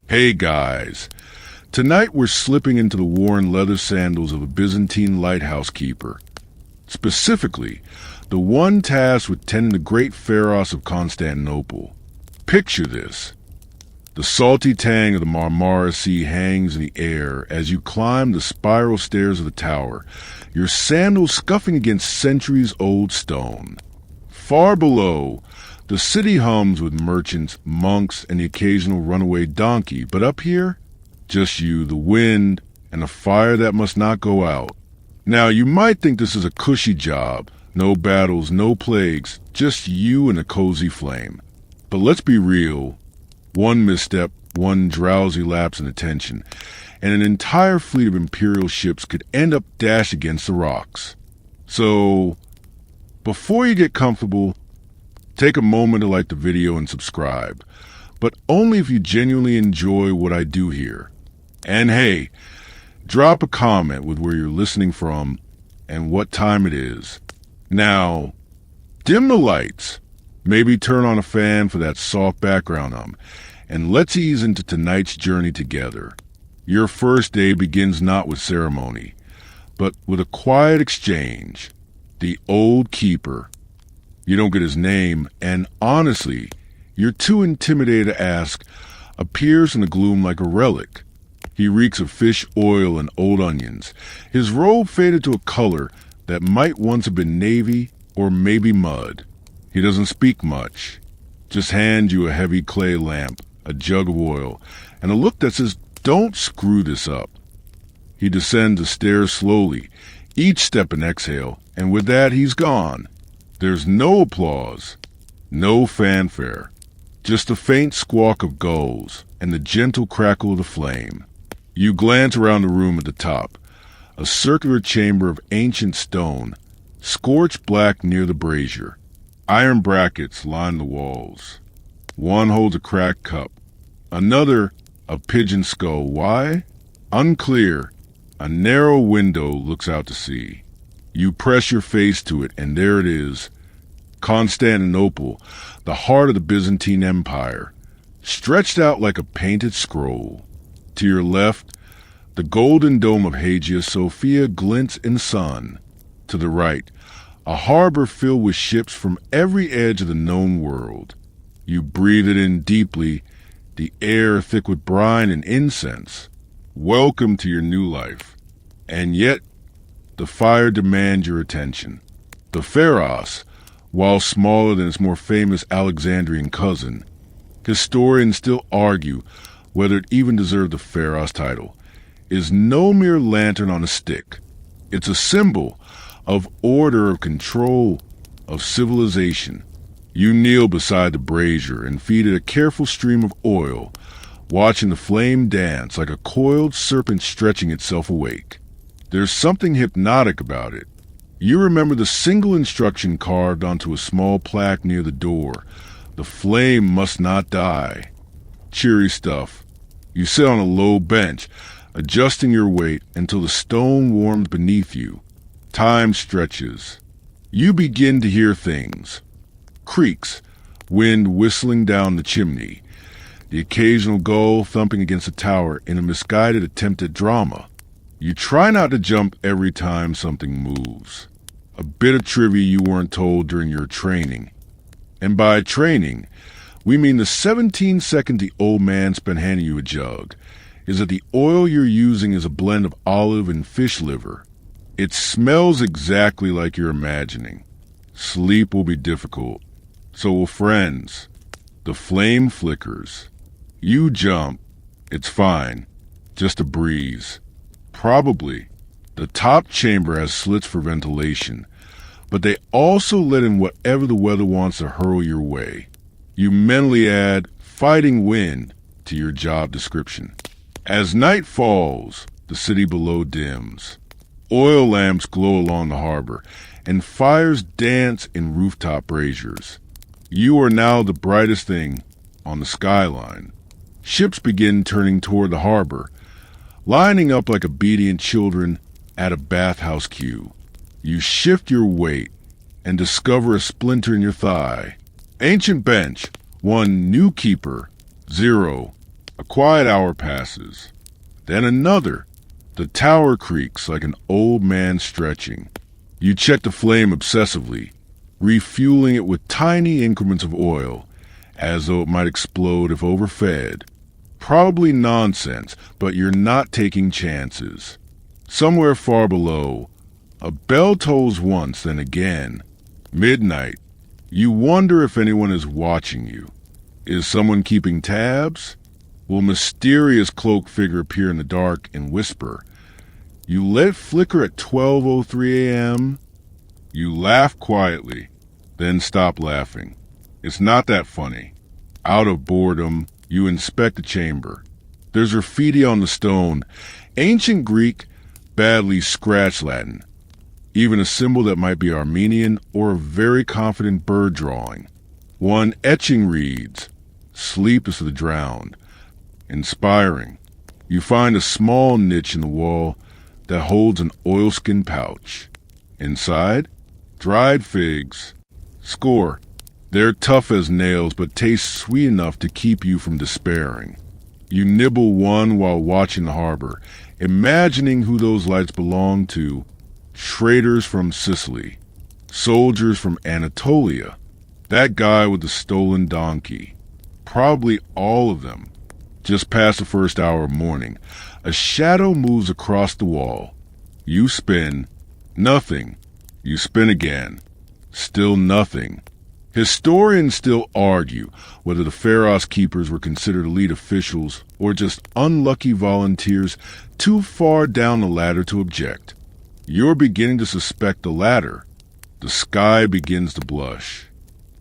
Hey guys, tonight we're slipping into the worn leather sandals of a Byzantine lighthouse keeper. Specifically, the one tasked with tending the great pharos of Constantinople. Picture this. The salty tang of the Marmara Sea hangs in the air as you climb the spiral stairs of the tower, your sandals scuffing against centuries-old stone. Far below, the city hums with merchants, monks, and the occasional runaway donkey, but up here, just you, the wind, and a fire that must not go out. Now, you might think this is a cushy job. No battles, no plagues, just you and a cozy flame. But let's be real. One misstep, one drowsy lapse in attention, and an entire fleet of Imperial ships could end up dashed against the rocks. So, before you get comfortable, take a moment to like the video and subscribe, but only if you genuinely enjoy what I do here. And hey, drop a comment with where you're listening from and what time it is. Now, dim the lights, maybe turn on a fan for that soft background and let's ease into tonight's journey together. Your first day begins not with ceremony, but with a quiet exchange. The old keeper. You don't get his name, and honestly, you're too intimidated to ask, appears in the gloom like a relic. He reeks of fish oil and old onions, his robe faded to a color that might once have been navy or maybe mud. He doesn't speak much, just hands you a heavy clay lamp, a jug of oil, and a look that says, "Don't screw this up." He descends the stairs slowly, each step an exhale, and with that he's gone. There's no applause, no fanfare, just a faint squawk of gulls and the gentle crackle of the flame. You glance around the room at the top, a circular chamber of ancient stone, scorched black near the brazier. Iron brackets line the walls. One holds a cracked cup, another a pigeon skull. Why? Unclear. A narrow window looks out to sea. You press your face to it, and there it is. Constantinople, the heart of the Byzantine Empire, stretched out like a painted scroll. To your left, the golden dome of Hagia Sophia glints in the sun. To the right, a harbor filled with ships from every edge of the known world. You breathe it in deeply, the air thick with brine and incense. Welcome to your new life. And yet, the fire demands your attention. The pharos, while smaller than its more famous Alexandrian cousin, historians still argue whether it even deserved the pharos title, is no mere lantern on a stick. It's a symbol of order, of control, of civilization. You kneel beside the brazier and feed it a careful stream of oil, watching the flame dance like a coiled serpent stretching itself awake. There's something hypnotic about it. You remember the single instruction carved onto a small plaque near the door. The flame must not die. Cheery stuff. You sit on a low bench, adjusting your weight until the stone warms beneath you. Time stretches. You begin to hear things. Creaks, wind whistling down the chimney, the occasional gull thumping against the tower in a misguided attempt at drama. You try not to jump every time something moves. A bit of trivia you weren't told during your training. And by training, we mean the 17 seconds the old man spent handing you a jug, is that the oil you're using is a blend of olive and fish liver. It smells exactly like you're imagining. Sleep will be difficult. So will friends. The flame flickers. You jump. It's fine. Just a breeze. Probably. The top chamber has slits for ventilation, but they also let in whatever the weather wants to hurl your way. You mentally add fighting wind to your job description. As night falls, the city below dims. Oil lamps glow along the harbor, and fires dance in rooftop braziers. You are now the brightest thing on the skyline. Ships begin turning toward the harbor, lining up like obedient children at a bathhouse queue. You shift your weight and discover a splinter in your thigh. Ancient bench, 1 new keeper, 0 A quiet hour passes. Then another. The tower creaks like an old man stretching. You check the flame obsessively, refueling it with tiny increments of oil, as though it might explode if overfed. Probably nonsense, but you're not taking chances. Somewhere far below, a bell tolls once, then again. Midnight. You wonder if anyone is watching you. Is someone keeping tabs? Will a mysterious cloaked figure appear in the dark and whisper? You let it flicker at 12:03 a.m. You laugh quietly, then stop laughing. It's not that funny. Out of boredom, you inspect the chamber. There's graffiti on the stone, ancient Greek, badly scratched Latin, even a symbol that might be Armenian or a very confident bird drawing. One etching reads, "Sleepless for the drowned." Inspiring. You find a small niche in the wall that holds an oilskin pouch. Inside, dried figs. Score. They're tough as nails but taste sweet enough to keep you from despairing. You nibble one while watching the harbor, imagining who those lights belong to. Traders from Sicily. Soldiers from Anatolia. That guy with the stolen donkey. Probably all of them. Just past the first hour of morning, a shadow moves across the wall. You spin. Nothing. You spin again. Still nothing. Historians still argue whether the Pharos keepers were considered elite officials or just unlucky volunteers too far down the ladder to object. You're beginning to suspect the latter. The sky begins to blush.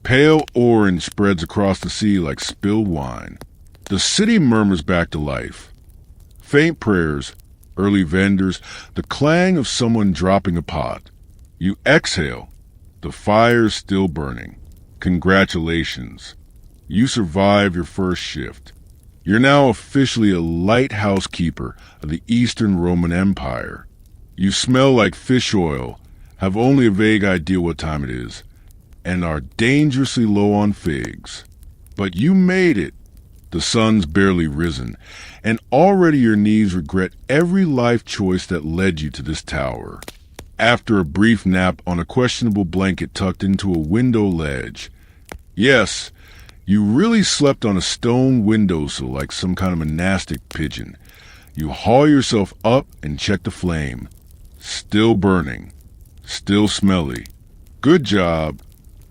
Pale orange spreads across the sea like spilled wine. The city murmurs back to life. Faint prayers, early vendors, the clang of someone dropping a pot. You exhale. The fire's still burning. Congratulations. You survive your first shift. You're now officially a lighthouse keeper of the Eastern Roman Empire. You smell like fish oil, have only a vague idea what time it is, and are dangerously low on figs. But you made it. The sun's barely risen, and already your knees regret every life choice that led you to this tower. After a brief nap on a questionable blanket tucked into a window ledge. Yes, you really slept on a stone windowsill like some kind of monastic pigeon. You haul yourself up and check the flame. Still burning. Still smelly. Good job.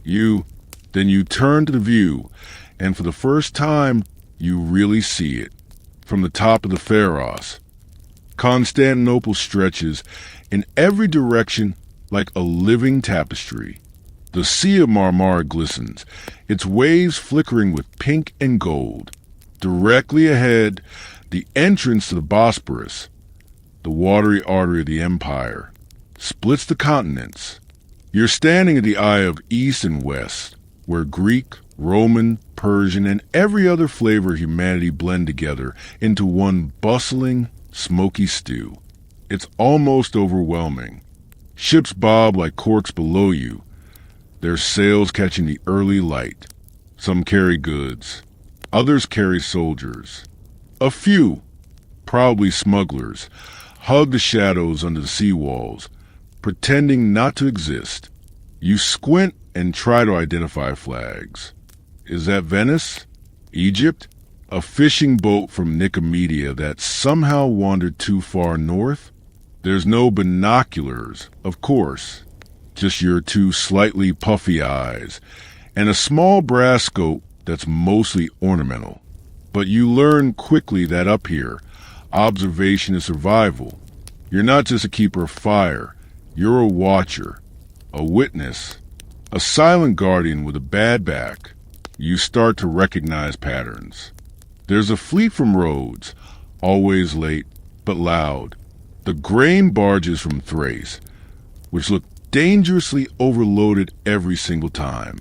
Then you turn to the view, and for the first time, you really see it. From the top of the Pharos, Constantinople stretches in every direction like a living tapestry. The Sea of Marmara glistens, its waves flickering with pink and gold. Directly ahead, the entrance to the Bosporus, the watery artery of the empire, splits the continents. You're standing at the eye of East and West, where Greek, Roman, Persian, and every other flavor of humanity blend together into one bustling, smoky stew. It's almost overwhelming. Ships bob like corks below you, their sails catching the early light. Some carry goods. Others carry soldiers. A few, probably smugglers, hug the shadows under the seawalls, pretending not to exist. You squint and try to identify flags. Is that Venice? Egypt? A fishing boat from Nicomedia that somehow wandered too far north? There's no binoculars, of course. Just your two slightly puffy eyes, and a small brass scope that's mostly ornamental. But you learn quickly that up here, observation is survival. You're not just a keeper of fire, you're a watcher, a witness, a silent guardian with a bad back. You start to recognize patterns. There's a fleet from Rhodes, always late, but loud. The grain barges from Thrace, which look dangerously overloaded every single time.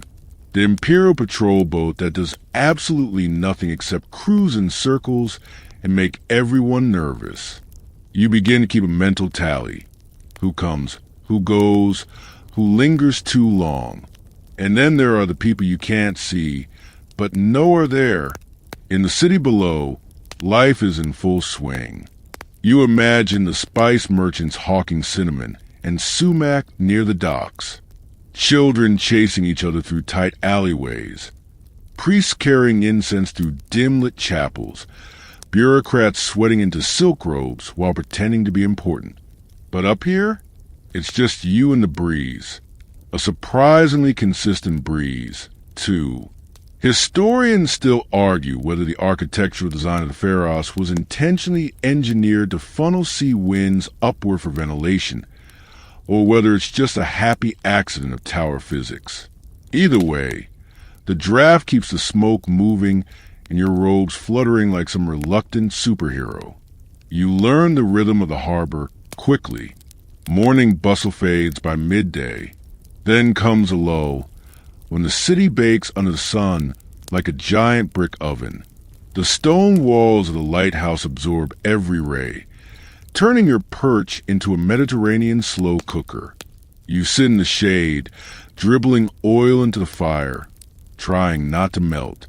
The Imperial patrol boat that does absolutely nothing except cruise in circles and make everyone nervous. You begin to keep a mental tally. Who comes, who goes, who lingers too long. And then there are the people you can't see, but know are there. In the city below, life is in full swing. You imagine the spice merchants hawking cinnamon and sumac near the docks, children chasing each other through tight alleyways, priests carrying incense through dim-lit chapels, bureaucrats sweating into silk robes while pretending to be important. But up here, it's just you and the breeze. A surprisingly consistent breeze, too. Historians still argue whether the architectural design of the Pharos was intentionally engineered to funnel sea winds upward for ventilation, or whether it's just a happy accident of tower physics. Either way, the draft keeps the smoke moving and your robes fluttering like some reluctant superhero. You learn the rhythm of the harbor quickly. Morning bustle fades by midday. Then comes a lull, when the city bakes under the sun like a giant brick oven. The stone walls of the lighthouse absorb every ray, turning your perch into a Mediterranean slow cooker. You sit in the shade, dribbling oil into the fire, trying not to melt.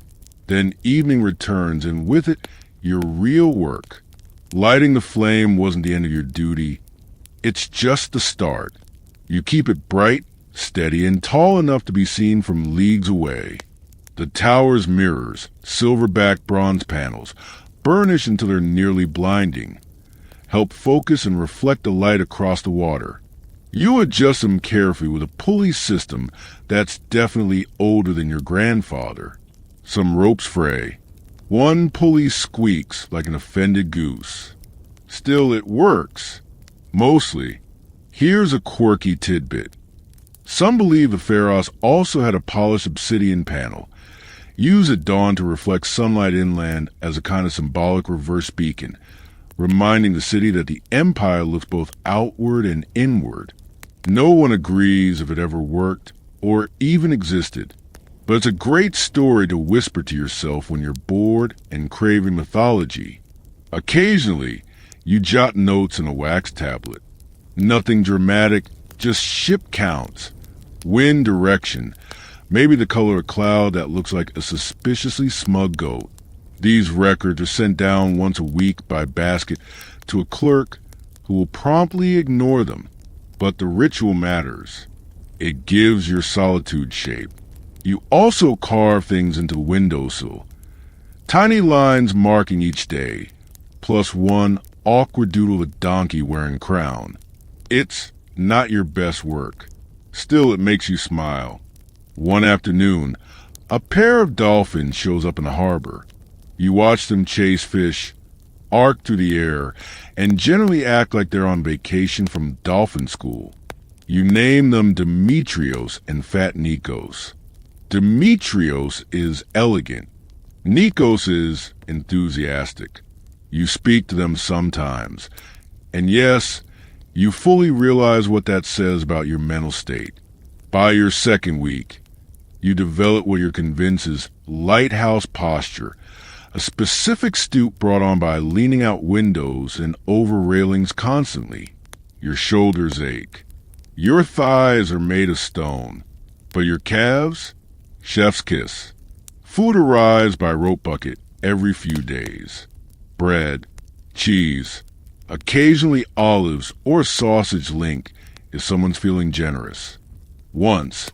Then evening returns, and with it, your real work. Lighting the flame wasn't the end of your duty. It's just the start. You keep it bright, steady, and tall enough to be seen from leagues away. The tower's mirrors, silver-backed bronze panels, burnish until they're nearly blinding, help focus and reflect the light across the water. You adjust them carefully with a pulley system that's definitely older than your grandfather. Some ropes fray. One pulley squeaks like an offended goose. Still, it works. Mostly. Here's a quirky tidbit. Some believe the Pharos also had a polished obsidian panel, used at dawn to reflect sunlight inland as a kind of symbolic reverse beacon, reminding the city that the empire looks both outward and inward. No one agrees if it ever worked or even existed, but it's a great story to whisper to yourself when you're bored and craving mythology. Occasionally, you jot notes in a wax tablet. Nothing dramatic, just ship counts, wind direction, maybe the color of cloud that looks like a suspiciously smug goat. These records are sent down once a week by basket to a clerk who will promptly ignore them. But the ritual matters. It gives your solitude shape. You also carve things into the windowsill. Tiny lines marking each day, plus one awkward doodle of a donkey wearing crown. It's not your best work. Still, it makes you smile. One afternoon, a pair of dolphins shows up in the harbor. You watch them chase fish, arc through the air, and generally act like they're on vacation from dolphin school. You name them Demetrios and Fat Nikos. Demetrios is elegant. Nikos is enthusiastic. You speak to them sometimes. And yes, you fully realize what that says about your mental state. By your second week, you develop what you're convinced is lighthouse posture, a specific stoop brought on by leaning out windows and over railings constantly. Your shoulders ache. Your thighs are made of stone, but your calves? Chef's kiss. Food arrives by rope bucket every few days. Bread, cheese, occasionally olives or sausage link if someone's feeling generous. Once,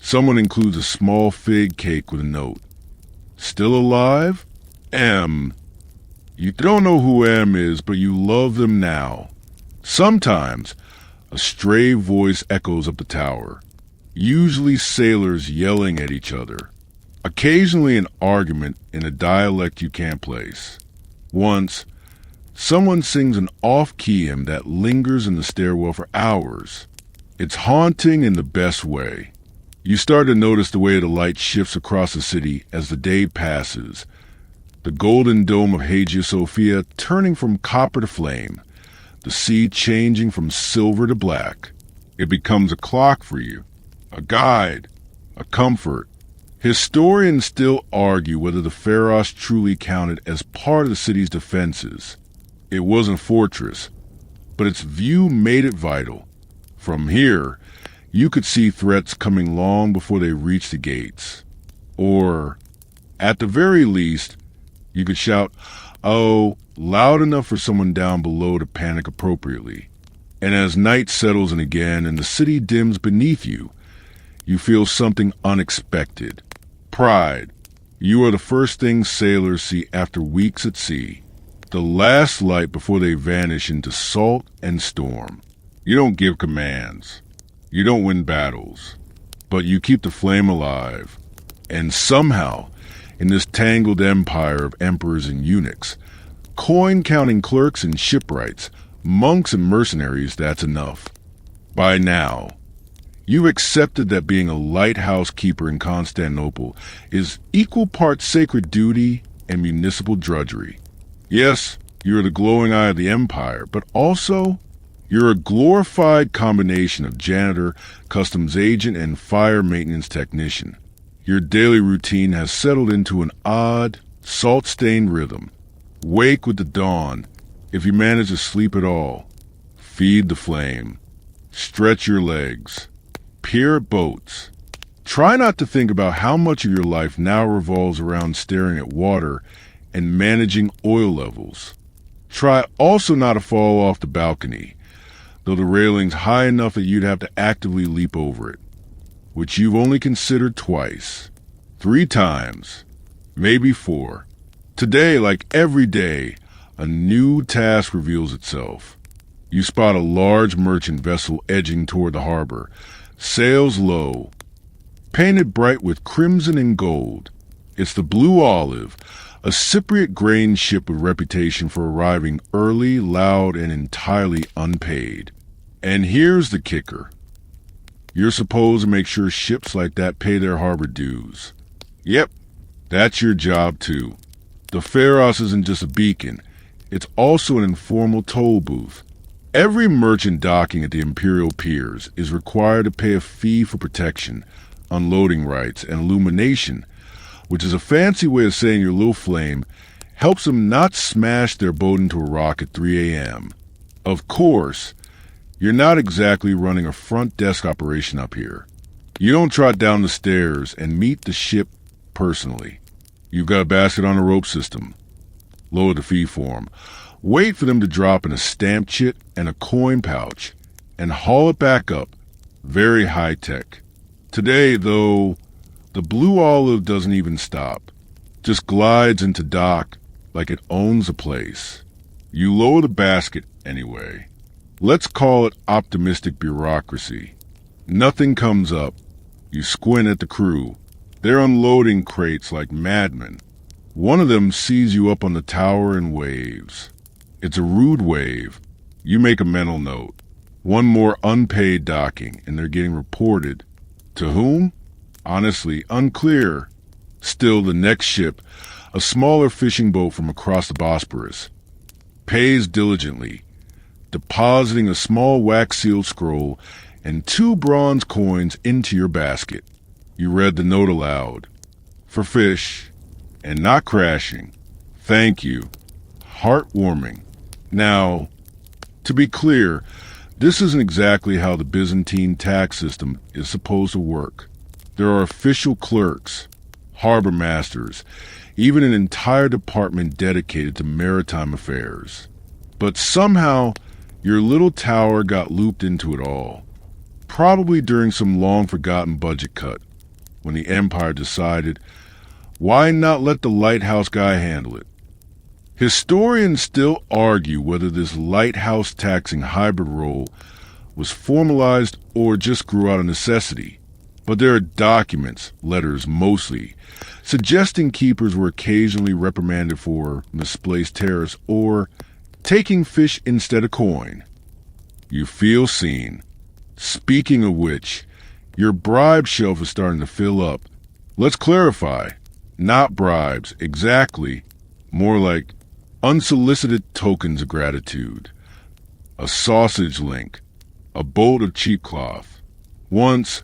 someone includes a small fig cake with a note. Still alive? M. You don't know who M is, but you love them now. Sometimes, a stray voice echoes up the tower, usually sailors yelling at each other. Occasionally an argument in a dialect you can't place. Once, someone sings an off-key hymn that lingers in the stairwell for hours. It's haunting in the best way. You start to notice the way the light shifts across the city as the day passes. The golden dome of Hagia Sophia turning from copper to flame, the sea changing from silver to black. It becomes a clock for you, a guide, a comfort. Historians still argue whether the Pharos truly counted as part of the city's defenses. It wasn't a fortress, but its view made it vital. From here, you could see threats coming long before they reached the gates. Or, at the very least, you could shout, Oh, loud enough for someone down below to panic appropriately. And as night settles in again and the city dims beneath you, you feel something unexpected. Pride. You are the first thing sailors see after weeks at sea. The last light before they vanish into salt and storm. You don't give commands. You don't win battles. But you keep the flame alive. And somehow, in this tangled empire of emperors and eunuchs, coin-counting clerks and shipwrights, monks and mercenaries, that's enough. By now, you've accepted that being a lighthouse keeper in Constantinople is equal parts sacred duty and municipal drudgery. Yes, you're the glowing eye of the empire, but also you're a glorified combination of janitor, customs agent, and fire maintenance technician. Your daily routine has settled into an odd, salt-stained rhythm. Wake with the dawn, if you manage to sleep at all. Feed the flame. Stretch your legs. Peer at boats. Try not to think about how much of your life now revolves around staring at water and managing oil levels. Try also not to fall off the balcony, though the railing's high enough that you'd have to actively leap over it, which you've only considered twice, 3 times, maybe 4. Today, like every day, a new task reveals itself. You spot a large merchant vessel edging toward the harbor, sails low, painted bright with crimson and gold. It's the Blue Olive, a Cypriot grain ship with reputation for arriving early, loud, and entirely unpaid. And here's the kicker. You're supposed to make sure ships like that pay their harbor dues. Yep, that's your job too. The Pharos isn't just a beacon, it's also an informal toll booth. Every merchant docking at the Imperial Piers is required to pay a fee for protection, unloading rights, and illumination, which is a fancy way of saying your little flame helps them not smash their boat into a rock at 3 a.m. Of course, you're not exactly running a front desk operation up here. You don't trot down the stairs and meet the ship personally. You've got a basket on a rope system. Lower the fee form. Wait for them to drop in a stamp chit and a coin pouch, and haul it back up. Very high-tech. Today, though, the Blue Olive doesn't even stop. Just glides into dock like it owns the place. You lower the basket anyway. Let's call it optimistic bureaucracy. Nothing comes up. You squint at the crew. They're unloading crates like madmen. One of them sees you up on the tower and waves. It's a rude wave. You make a mental note. One more unpaid docking, and they're getting reported. To whom? Honestly, unclear. Still, the next ship, a smaller fishing boat from across the Bosporus, pays diligently, depositing a small wax-sealed scroll and 2 bronze coins into your basket. You read the note aloud. For fish, and not crashing. Thank you. Heartwarming. Now, to be clear, this isn't exactly how the Byzantine tax system is supposed to work. There are official clerks, harbor masters, even an entire department dedicated to maritime affairs. But somehow, your little tower got looped into it all. Probably during some long-forgotten budget cut, when the Empire decided, why not let the lighthouse guy handle it? Historians still argue whether this lighthouse taxing hybrid role was formalized or just grew out of necessity. But there are documents, letters mostly, suggesting keepers were occasionally reprimanded for misplaced tariffs or taking fish instead of coin. You feel seen. Speaking of which, your bribe shelf is starting to fill up. Let's clarify. Not bribes, exactly. More like unsolicited tokens of gratitude. A sausage link. A bolt of cheap cloth. Once,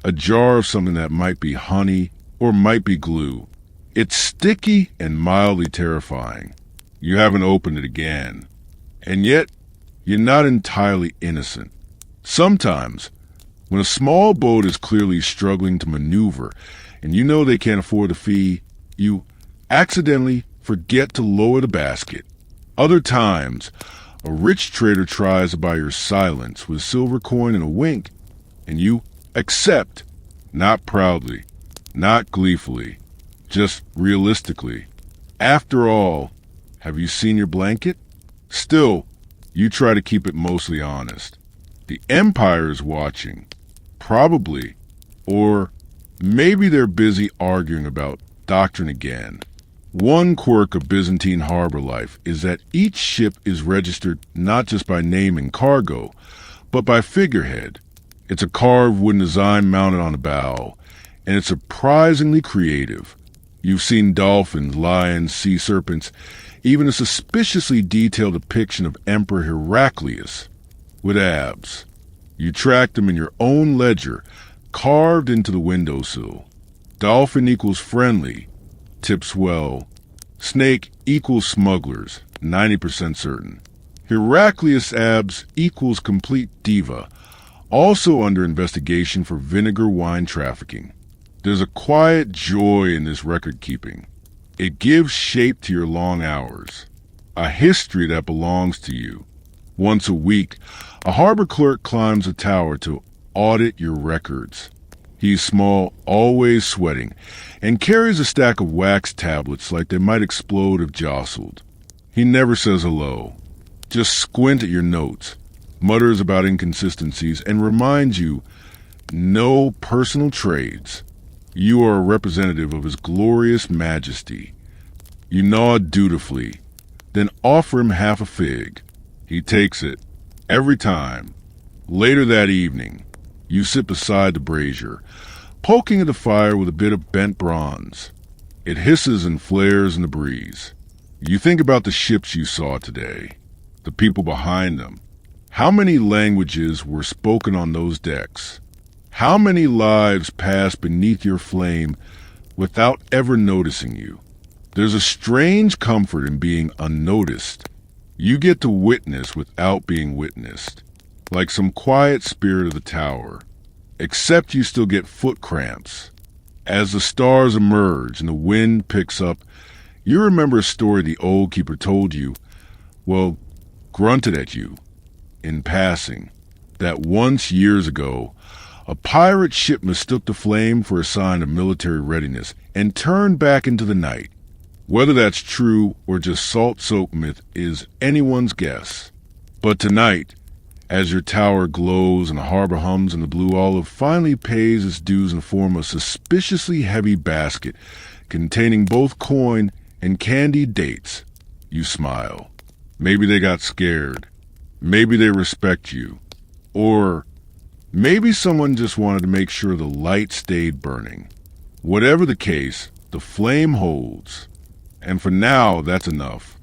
a jar of something that might be honey or might be glue. It's sticky and mildly terrifying. You haven't opened it again. And yet, you're not entirely innocent. Sometimes, when a small boat is clearly struggling to maneuver and you know they can't afford the fee, you accidentally, forget to lower the basket. Other times, a rich trader tries to buy your silence with a silver coin and a wink, and you accept, not proudly, not gleefully, just realistically. After all, have you seen your blanket? Still, you try to keep it mostly honest. The Empire is watching. Probably. Or maybe they're busy arguing about doctrine again. One quirk of Byzantine harbor life is that each ship is registered not just by name and cargo, but by figurehead. It's a carved wooden design mounted on the bow, and it's surprisingly creative. You've seen dolphins, lions, sea serpents, even a suspiciously detailed depiction of Emperor Heraclius with abs. You track them in your own ledger, carved into the windowsill. Dolphin equals friendly, tips well. Snake equals smugglers, 90% certain. Heraclius abs equals complete diva, also under investigation for vinegar wine trafficking. There's a quiet joy in this record keeping. It gives shape to your long hours, a history that belongs to you. Once a week, a harbor clerk climbs a tower to audit your records. He's small, always sweating, and carries a stack of wax tablets like they might explode if jostled. He never says hello, just squint at your notes, mutters about inconsistencies, and reminds you, no personal trades. You are a representative of His glorious majesty. You nod dutifully, then offer him half a fig. He takes it, every time. Later that evening, you sit beside the brazier, poking at the fire with a bit of bent bronze. It hisses and flares in the breeze. You think about the ships you saw today, the people behind them. How many languages were spoken on those decks? How many lives passed beneath your flame without ever noticing you? There's a strange comfort in being unnoticed. You get to witness without being witnessed, like some quiet spirit of the tower, except you still get foot cramps. As the stars emerge and the wind picks up, you remember a story the old keeper told you, well, grunted at you, in passing, that once years ago, a pirate ship mistook the flame for a sign of military readiness and turned back into the night. Whether that's true or just salt-soaked myth is anyone's guess. But tonight, as your tower glows and the harbor hums and the blue olive finally pays its dues in the form of a suspiciously heavy basket containing both coin and candied dates, you smile. Maybe they got scared. Maybe they respect you. Or maybe someone just wanted to make sure the light stayed burning. Whatever the case, the flame holds. And for now, that's enough.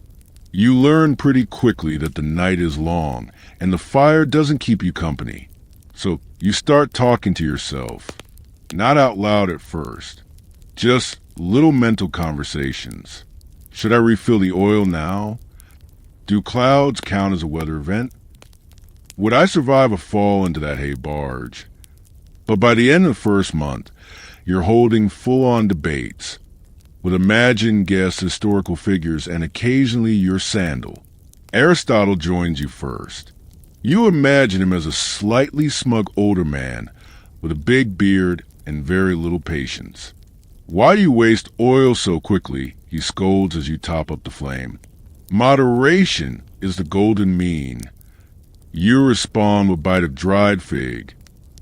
You learn pretty quickly that the night is long and the fire doesn't keep you company. So you start talking to yourself. Not out loud at first. Just little mental conversations. Should I refill the oil now? Do clouds count as a weather event? Would I survive a fall into that hay barge? But by the end of the first month, you're holding full-on debates with imagined guest historical figures and occasionally your sandal. Aristotle joins you first. You imagine him as a slightly smug older man with a big beard and very little patience. Why do you waste oil so quickly? He scolds as you top up the flame. Moderation is the golden mean. You respond with a bite of dried fig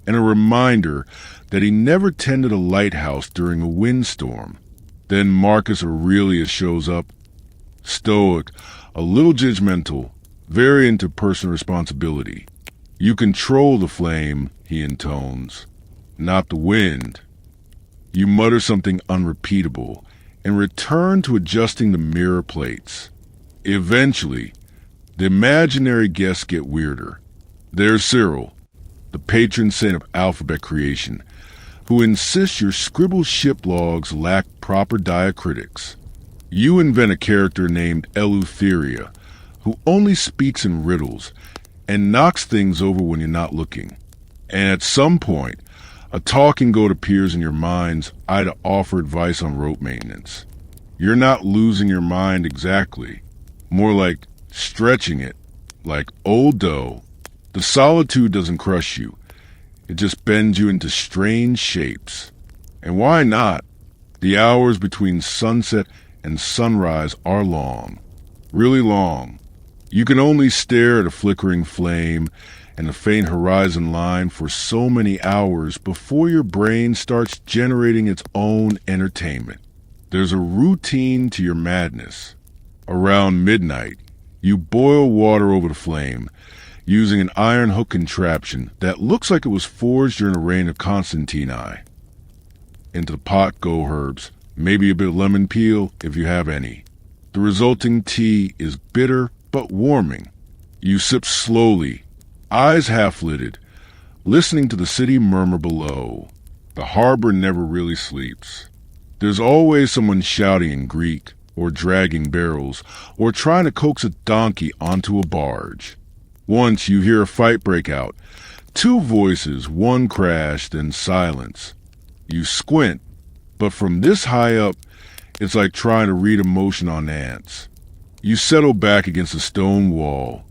and a reminder that he never tended a lighthouse during a windstorm. Then Marcus Aurelius shows up, stoic, a little judgmental, very into personal responsibility. You control the flame, he intones, not the wind. You mutter something unrepeatable and return to adjusting the mirror plates. Eventually, the imaginary guests get weirder. There's Cyril, the patron saint of alphabet creation, who insists your scribbled ship logs lack proper diacritics. You invent a character named Eleutheria, who only speaks in riddles and knocks things over when you're not looking. And at some point, a talking goat appears in your mind's eye to offer advice on rope maintenance. You're not losing your mind exactly. More like stretching it, like old dough. The solitude doesn't crush you. It just bends you into strange shapes. And why not? The hours between sunset and sunrise are long. Really long. You can only stare at a flickering flame and a faint horizon line for so many hours before your brain starts generating its own entertainment. There's a routine to your madness. Around midnight, you boil water over the flame, using an iron hook contraption that looks like it was forged during the reign of Constantine. Into the pot go herbs, maybe a bit of lemon peel if you have any. The resulting tea is bitter but warming. You sip slowly, eyes half-lidded, listening to the city murmur below. The harbor never really sleeps. There's always someone shouting in Greek, or dragging barrels, or trying to coax a donkey onto a barge. Once you hear a fight break out. Two voices, one crash, then silence. You squint, but from this high up, it's like trying to read emotion on ants. You settle back against a stone wall,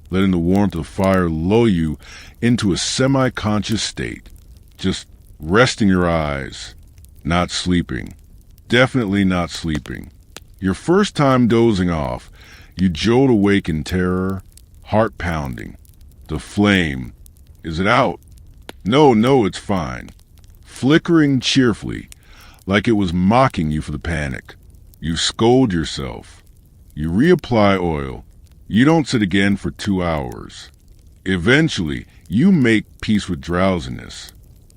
letting the warmth of fire lull you into a semi-conscious state. Just resting your eyes, not sleeping. Definitely not sleeping. Your first time dozing off, you jolt awake in terror, heart pounding. The flame. Is it out? No, it's fine. Flickering cheerfully, like it was mocking you for the panic. You scold yourself. You reapply oil. You don't sit again for 2 hours. Eventually, you make peace with drowsiness.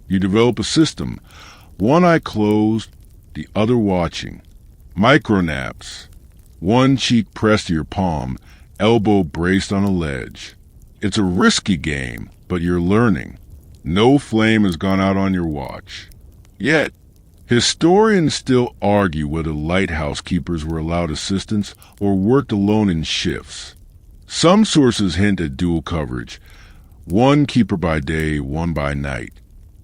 You develop a system, one eye closed, the other watching. Micronaps. One cheek pressed to your palm, elbow braced on a ledge. It's a risky game, but you're learning. No flame has gone out on your watch. Yet, historians still argue whether lighthouse keepers were allowed assistance or worked alone in shifts. Some sources hint at dual coverage, one keeper by day, one by night.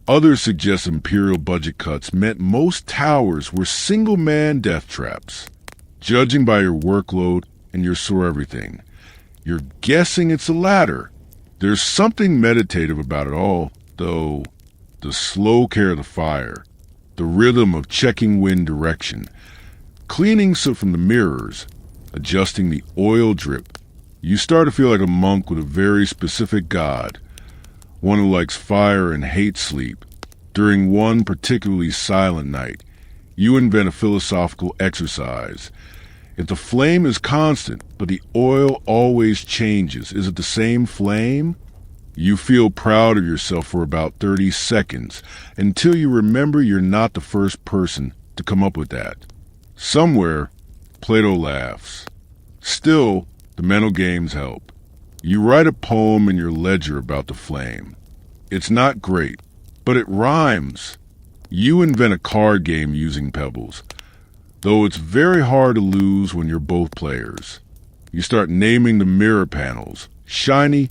Others suggest imperial budget cuts meant most towers were single-man death traps. Judging by your workload and your sore everything, you're guessing it's the latter. There's something meditative about it all, though. The slow care of the fire, the rhythm of checking wind direction, cleaning soot from the mirrors, adjusting the oil drip. You start to feel like a monk with a very specific god, one who likes fire and hates sleep. During one particularly silent night, you invent a philosophical exercise. If the flame is constant, but the oil always changes, is it the same flame? You feel proud of yourself for about 30 seconds, until you remember you're not the first person to come up with that. Somewhere, Plato laughs. Still, the mental games help. You write a poem in your ledger about the flame. It's not great, but it rhymes. You invent a card game using pebbles, though it's very hard to lose when you're both players. You start naming the mirror panels, shiny,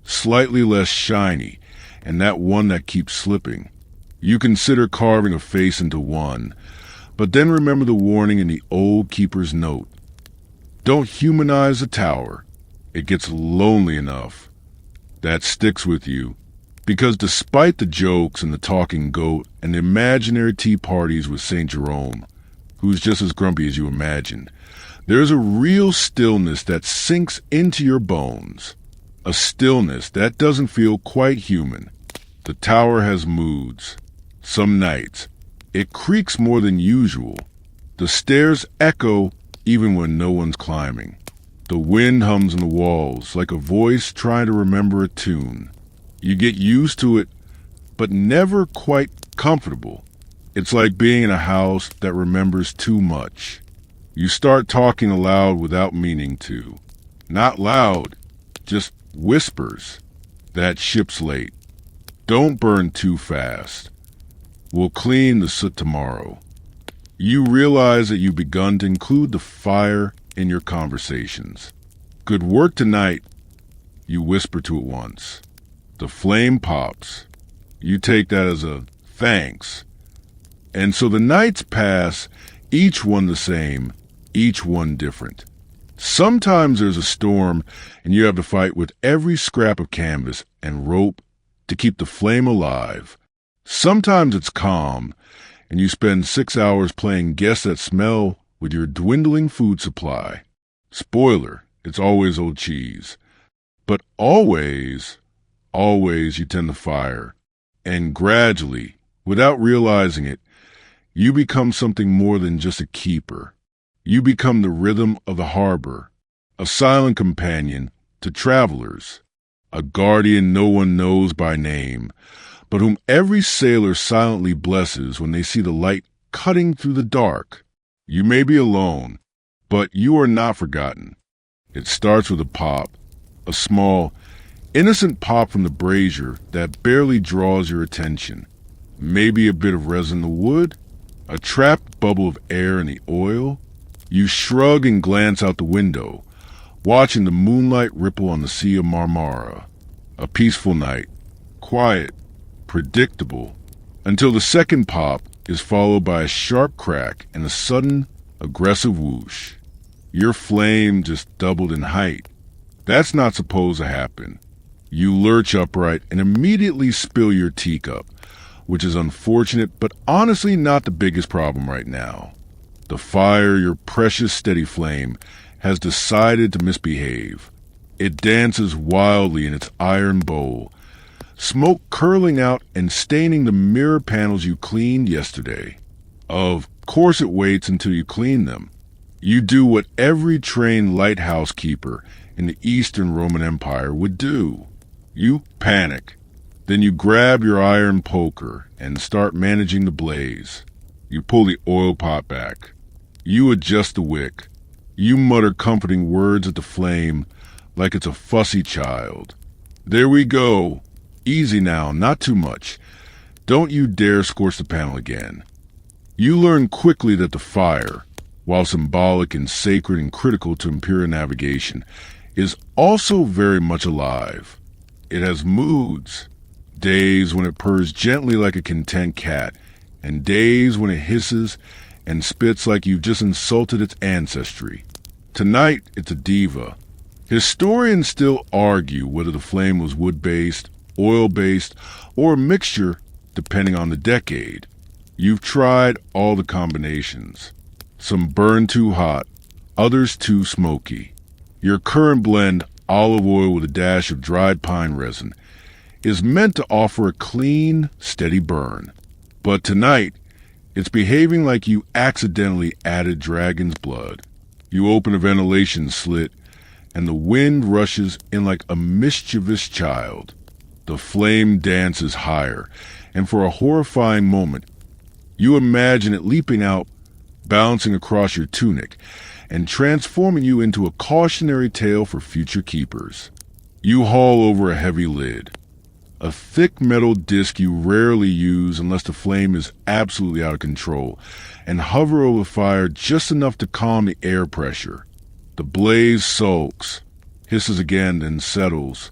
slightly less shiny, and that one that keeps slipping. You consider carving a face into one, but then remember the warning in the old keeper's note. Don't humanize the tower. It gets lonely enough. That sticks with you, because despite the jokes and the talking goat and the imaginary tea parties with St. Jerome, who's just as grumpy as you imagined, there's a real stillness that sinks into your bones. A stillness that doesn't feel quite human. The tower has moods. Some nights, it creaks more than usual. The stairs echo even when no one's climbing. The wind hums in the walls like a voice trying to remember a tune. You get used to it, but never quite comfortable. It's like being in a house that remembers too much. You start talking aloud without meaning to. Not loud, just whispers. That ship's late. Don't burn too fast. We'll clean the soot tomorrow. You realize that you've begun to include the fire in your conversations. Good work tonight, you whisper to it once. The flame pops. You take that as a thanks. And so the nights pass, Each one the same, each one different. Sometimes there's a storm and you have to fight with every scrap of canvas and rope to keep the flame alive. Sometimes it's calm and you spend 6 hours playing guess that smell with your dwindling food supply. Spoiler, it's always old cheese. But always you tend the fire. And gradually, without realizing it, you become something more than just a keeper. You become the rhythm of the harbor, a silent companion to travelers, a guardian no one knows by name, but whom every sailor silently blesses when they see the light cutting through the dark. You may be alone, but you are not forgotten. It starts with a pop, a small, innocent pop from the brazier that barely draws your attention. Maybe a bit of resin in the wood, a trapped bubble of air in the oil. You shrug and glance out the window, watching the moonlight ripple on the Sea of Marmara. A peaceful night, quiet, predictable, until the second pop is followed by a sharp crack and a sudden, aggressive whoosh. Your flame just doubled in height. That's not supposed to happen. You lurch upright and immediately spill your teacup, which is unfortunate but honestly not the biggest problem right now. The fire, your precious steady flame, has decided to misbehave. It dances wildly in its iron bowl, smoke curling out and staining the mirror panels you cleaned yesterday. Of course it waits until you clean them. You do what every trained lighthouse keeper in the Eastern Roman Empire would do. You panic. Then you grab your iron poker and start managing the blaze. You pull the oil pot back. You adjust the wick. You mutter comforting words at the flame like it's a fussy child. There we go. Easy now, not too much. Don't you dare scorch the panel again. You learn quickly that the fire, while symbolic and sacred and critical to imperial navigation, is also very much alive. It has moods. Days when it purrs gently like a content cat, and days when it hisses and spits like you've just insulted its ancestry. Tonight, it's a diva. Historians still argue whether the flame was wood-based, oil-based, or a mixture, depending on the decade. You've tried all the combinations. Some burn too hot, others too smoky. Your current blend, olive oil with a dash of dried pine resin, is meant to offer a clean, steady burn. But tonight, it's behaving like you accidentally added dragon's blood. You open a ventilation slit, and the wind rushes in like a mischievous child. The flame dances higher, and for a horrifying moment, you imagine it leaping out, bouncing across your tunic, and transforming you into a cautionary tale for future keepers. You haul over a heavy lid, a thick metal disc you rarely use unless the flame is absolutely out of control, and hover over the fire just enough to calm the air pressure. The blaze sulks, hisses again, then settles.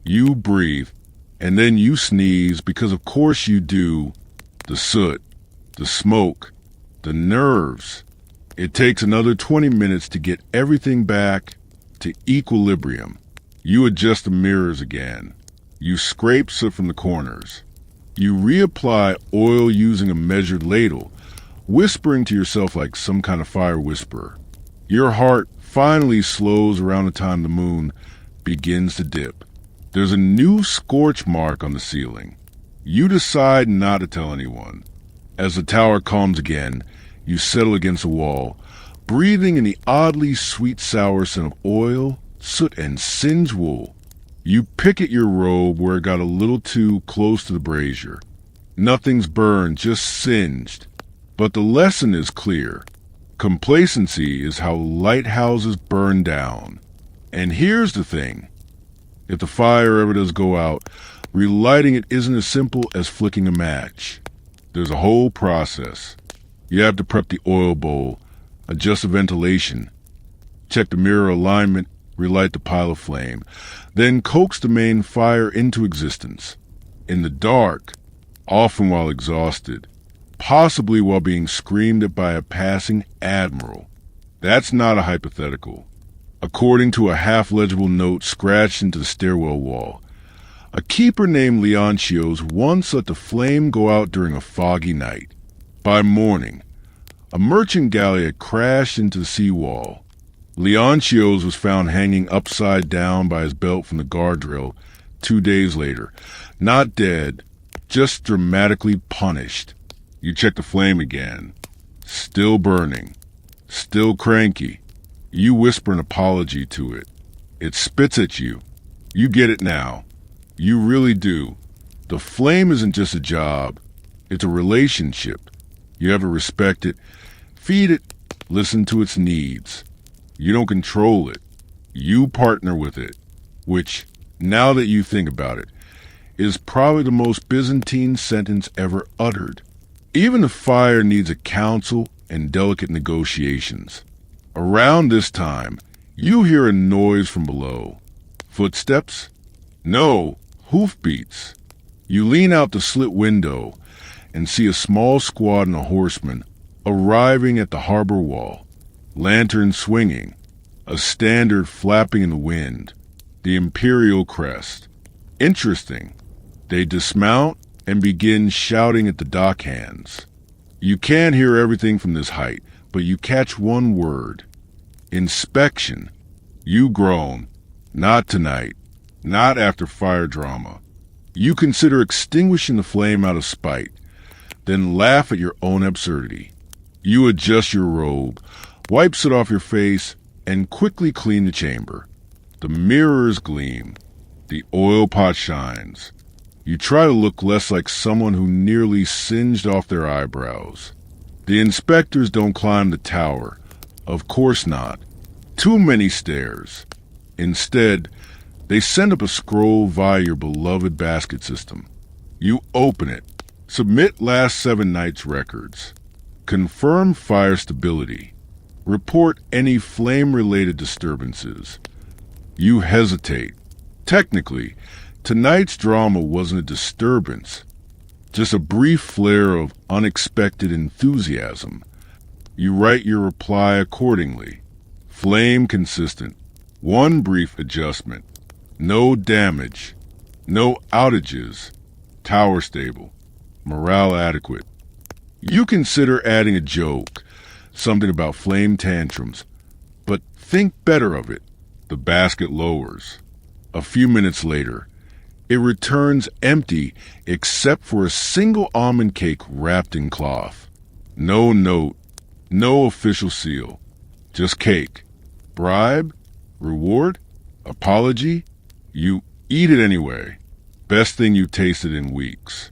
You breathe, and then you sneeze because of course you do. The soot, the smoke, the nerves. It takes another 20 minutes to get everything back to equilibrium. You adjust the mirrors again. You scrape soot from the corners. You reapply oil using a measured ladle, whispering to yourself like some kind of fire whisperer. Your heart finally slows around the time the moon begins to dip. There's a new scorch mark on the ceiling. You decide not to tell anyone. As the tower calms again, you settle against a wall, breathing in the oddly sweet-sour scent of oil, soot, and singed wool. You pick at your robe where it got a little too close to the brazier. Nothing's burned, just singed. But the lesson is clear. Complacency is how lighthouses burn down. And here's the thing. If the fire ever does go out, relighting it isn't as simple as flicking a match. There's a whole process. You have to prep the oil bowl, adjust the ventilation, check the mirror alignment, relight the pile of flame, then coax the main fire into existence. In the dark, often while exhausted, possibly while being screamed at by a passing admiral. That's not a hypothetical. According to a half-legible note scratched into the stairwell wall, a keeper named Leontios once let the flame go out during a foggy night. By morning, a merchant galley had crashed into the seawall. Leontios was found hanging upside down by his belt from the guardrail 2 days later. Not dead, just dramatically punished. You check the flame again. Still burning. Still cranky. You whisper an apology to it. It spits at you. You get it now. You really do. The flame isn't just a job. It's a relationship. You have to respect it, feed it, listen to its needs. You don't control it. You partner with it, which, now that you think about it, is probably the most Byzantine sentence ever uttered. Even the fire needs a counsel and delicate negotiations. Around this time, you hear a noise from below. Footsteps? No, hoofbeats. You lean out the slit window and see a small squadron of horsemen arriving at the harbor wall, lanterns swinging, a standard flapping in the wind, the imperial crest. Interesting. They dismount and begin shouting at the dockhands. You can't hear everything from this height, but you catch one word. Inspection. You groan. Not tonight. Not after fire drama. You consider extinguishing the flame out of spite, then laugh at your own absurdity. You adjust your robe, wipes it off your face, and quickly clean the chamber. The mirrors gleam. The oil pot shines. You try to look less like someone who nearly singed off their eyebrows. The inspectors don't climb the tower. Of course not. Too many stairs. Instead, they send up a scroll via your beloved basket system. You open it. Submit last 7 nights' records. Confirm fire stability. Report any flame-related disturbances. You hesitate. Technically, tonight's drama wasn't a disturbance, just a brief flare of unexpected enthusiasm. You write your reply accordingly. Flame consistent. 1 brief adjustment. No damage. No outages. Tower stable. Morale adequate. You consider adding a joke, something about flame tantrums, but think better of it. The basket lowers. A few minutes later, it returns empty except for a single almond cake wrapped in cloth. No note, no official seal, just cake. Bribe? Reward? Apology? You eat it anyway. Best thing you tasted in weeks.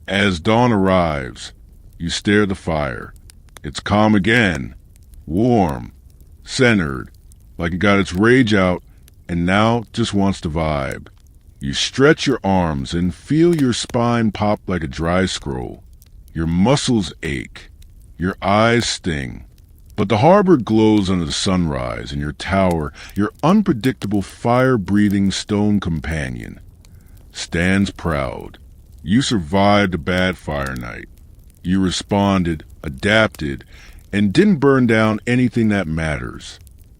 As dawn arrives, you stare at the fire. It's calm again, warm, centered, like it got its rage out and now just wants to vibe. You stretch your arms and feel your spine pop like a dry scroll. Your muscles ache. Your eyes sting. But the harbor glows under the sunrise, and your tower, your unpredictable fire-breathing stone companion, stands proud. You survived a bad fire night. You responded, adapted, and didn't burn down anything that matters.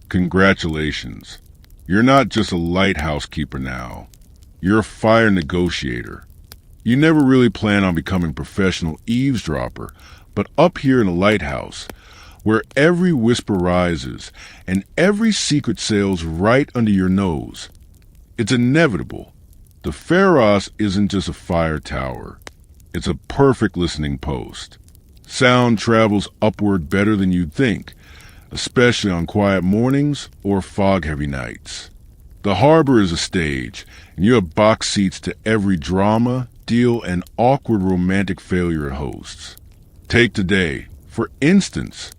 Congratulations. You're not just a lighthouse keeper now. You're a fire negotiator. You never really plan on becoming a professional eavesdropper, but up here in a lighthouse, where every whisper rises and every secret sails right under your nose, it's inevitable. The Pharos isn't just a fire tower. It's a perfect listening post. Sound travels upward better than you'd think, especially on quiet mornings or fog-heavy nights. The harbor is a stage, and you have box seats to every drama, deal, and awkward romantic failure it hosts. Take today, for instance.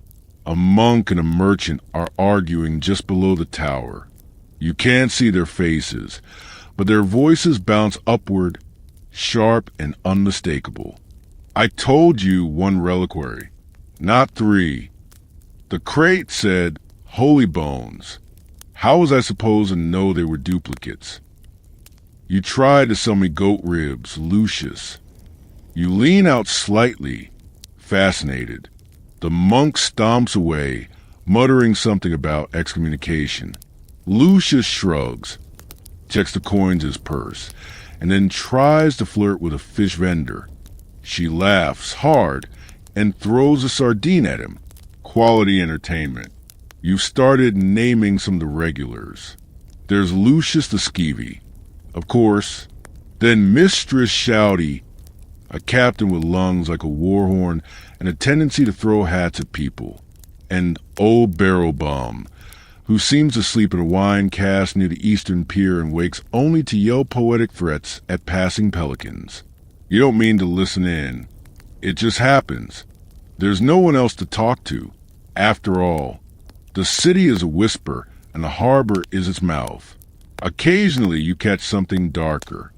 A monk and a merchant are arguing just below the tower. You can't see their faces, but their voices bounce upward, sharp and unmistakable. I told you 1 reliquary, not 3. The crate said, "Holy bones." How was I supposed to know they were duplicates? You try to sell me goat ribs, Lucius. You lean out slightly, fascinated. The monk stomps away, muttering something about excommunication. Lucius shrugs, checks the coins in his purse, and then tries to flirt with a fish vendor. She laughs hard and throws a sardine at him. Quality entertainment. You've started naming some of the regulars. There's Lucius the Skeevy, of course, then Mistress Shouty, a captain with lungs like a war horn and a tendency to throw hats at people, and Old Barrel Bum, who seems to sleep in a wine cask near the eastern pier and wakes only to yell poetic threats at passing pelicans. You don't mean to listen in. It just happens. There's no one else to talk to. After all, the city is a whisper and the harbor is its mouth. Occasionally you catch something darker.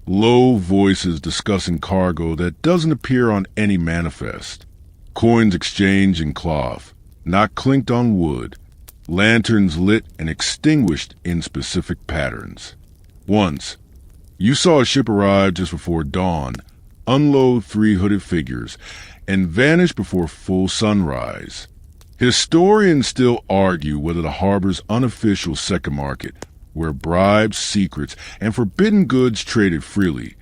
Low voices discussing cargo that doesn't appear on any manifest. Coins exchanged in cloth, not clinked on wood. Lanterns lit and extinguished in specific patterns. Once, you saw a ship arrive just before dawn, unload 3 hooded figures, and vanish before full sunrise. Historians still argue whether the harbor's unofficial second market, where bribes, secrets, and forbidden goods traded freely,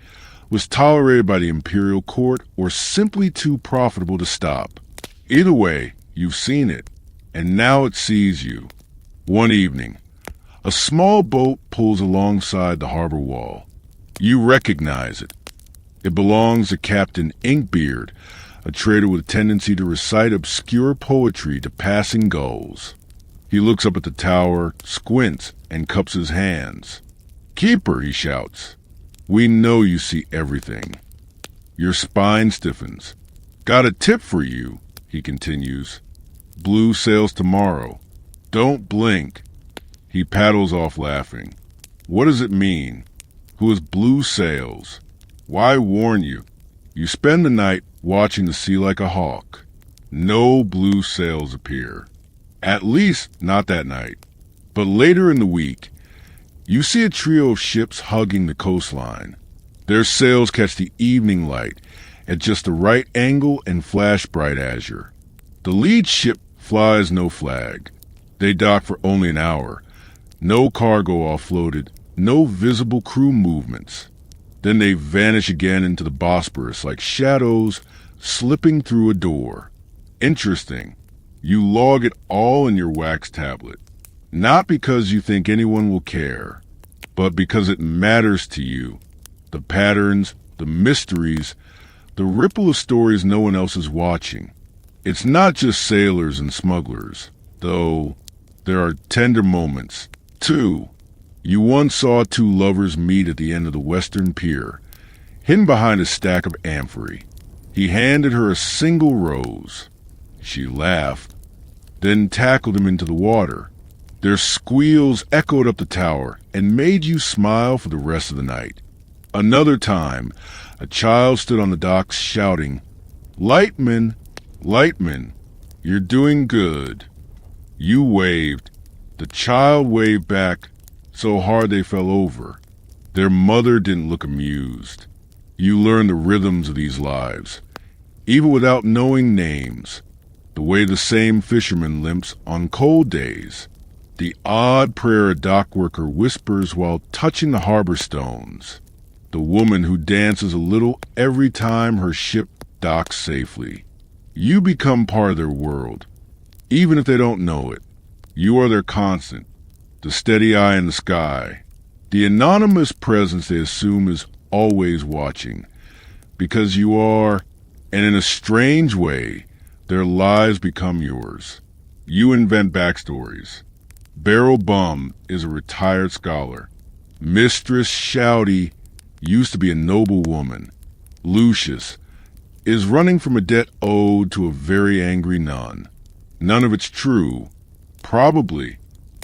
was tolerated by the imperial court or simply too profitable to stop. Either way, you've seen it, and now it sees you. One evening, a small boat pulls alongside the harbor wall. You recognize it. It belongs to Captain Inkbeard, a trader with a tendency to recite obscure poetry to passing gulls. He looks up at the tower, squints, and cups his hands. "Keeper," he shouts. "We know you see everything." Your spine stiffens. "Got a tip for you," he continues. "Blue sails tomorrow. Don't blink." He paddles off laughing. What does it mean? Who has blue sails? Why warn you? You spend the night watching the sea like a hawk. No blue sails appear. At least not that night. But later in the week, you see a trio of ships hugging the coastline. Their sails catch the evening light at just the right angle and flash bright azure. The lead ship flies no flag. They dock for only an hour. No cargo offloaded, no visible crew movements. Then they vanish again into the Bosporus like shadows slipping through a door. Interesting. You log it all in your wax tablet. Not because you think anyone will care, but because it matters to you. The patterns, the mysteries, the ripple of stories no one else is watching. It's not just sailors and smugglers, though there are tender moments, too. You once saw 2 lovers meet at the end of the western pier, hidden behind a stack of amphorae. He handed her a single rose. She laughed, then tackled him into the water. Their squeals echoed up the tower and made you smile for the rest of the night. Another time, a child stood on the docks shouting, "Lightman, Lightman, you're doing good." You waved. The child waved back so hard they fell over. Their mother didn't look amused. You learn the rhythms of these lives, even without knowing names. The way the same fisherman limps on cold days. The odd prayer a dock worker whispers while touching the harbor stones. The woman who dances a little every time her ship docks safely. You become part of their world, even if they don't know it. You are their constant, the steady eye in the sky, the anonymous presence they assume is always watching, because you are, and in a strange way, their lives become yours. You invent backstories. Barrel Bum is a retired scholar. Mistress Shouty used to be a noble woman. Lucius is running from a debt owed to a very angry nun. None of it's true, probably,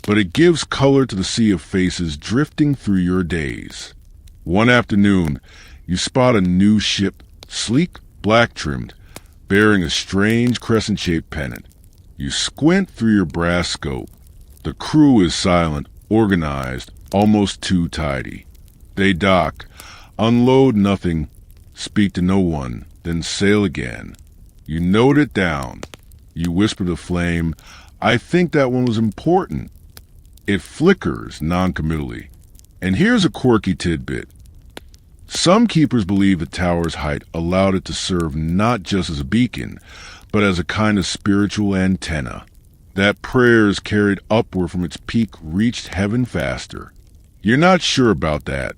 but it gives color to the sea of faces drifting through your days. One afternoon, you spot a new ship, sleek, black-trimmed, bearing a strange crescent-shaped pennant. You squint through your brass scope. The crew is silent, organized, almost too tidy. They dock, unload nothing, speak to no one, then sail again. You note it down. You whisper to the flame, "I think that one was important." It flickers noncommittally. And here's a quirky tidbit. Some keepers believe the tower's height allowed it to serve not just as a beacon, but as a kind of spiritual antenna. That prayers carried upward from its peak reached heaven faster. You're not sure about that,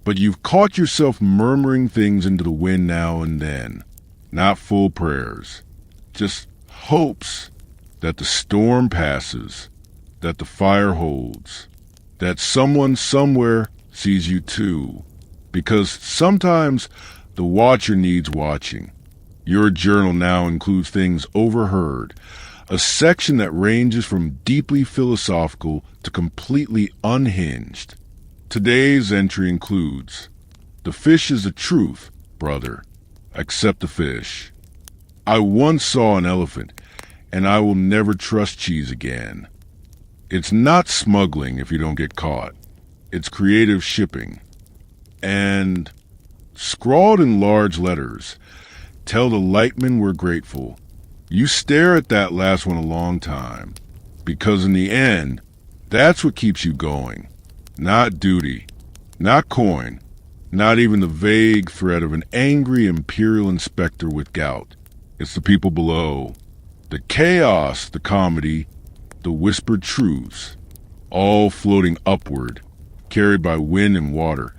but you've caught yourself murmuring things into the wind now and then. Not full prayers, just hopes that the storm passes, that the fire holds, that someone somewhere sees you too. Because sometimes the watcher needs watching. Your journal now includes things overheard, a section that ranges from deeply philosophical to completely unhinged. Today's entry includes, "The fish is the truth, brother. Accept the fish. I once saw an elephant, and I will never trust cheese again." It's not smuggling if you don't get caught. It's creative shipping. And scrawled in large letters, "Tell the lightmen we're grateful." You stare at that last one a long time, because in the end, that's what keeps you going. Not duty, not coin, not even the vague threat of an angry imperial inspector with gout. It's the people below. The chaos, the comedy, the whispered truths, all floating upward, carried by wind and water,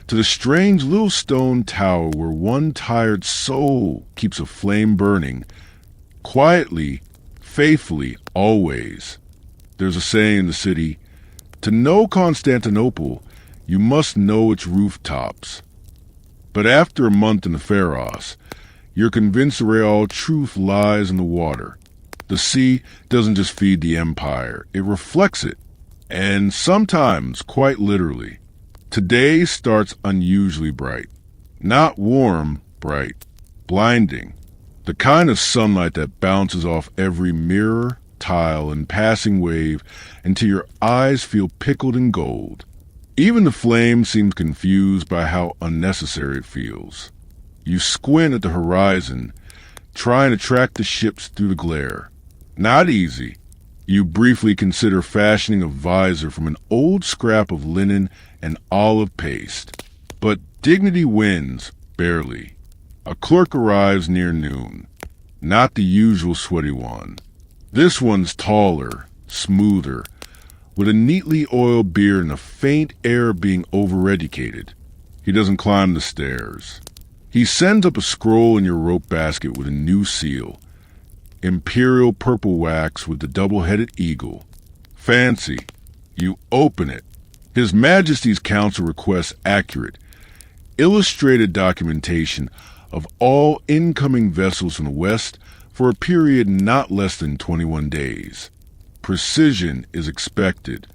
to the strange little stone tower where one tired soul keeps a flame burning, quietly, faithfully, always. There's a saying in the city, to know Constantinople, you must know its rooftops. But after a month in the Pharos, you're convinced the real truth lies in the water. The sea doesn't just feed the empire, it reflects it, and sometimes, quite literally. Today starts unusually bright. Not warm, bright. Blinding. The kind of sunlight that bounces off every mirror, tile, and passing wave until your eyes feel pickled in gold. Even the flame seems confused by how unnecessary it feels. You squint at the horizon, trying to track the ships through the glare. Not easy. You briefly consider fashioning a visor from an old scrap of linen and olive paste. But dignity wins, barely. A clerk arrives near noon. Not the usual sweaty one. This one's taller, smoother, with a neatly oiled beard and a faint air of being overeducated. He doesn't climb the stairs. He sends up a scroll in your rope basket with a new seal. Imperial purple wax with the double-headed eagle. Fancy. You open it. His Majesty's Council requests accurate, illustrated documentation of all incoming vessels from the west for a period not less than 21 days. Precision is expected.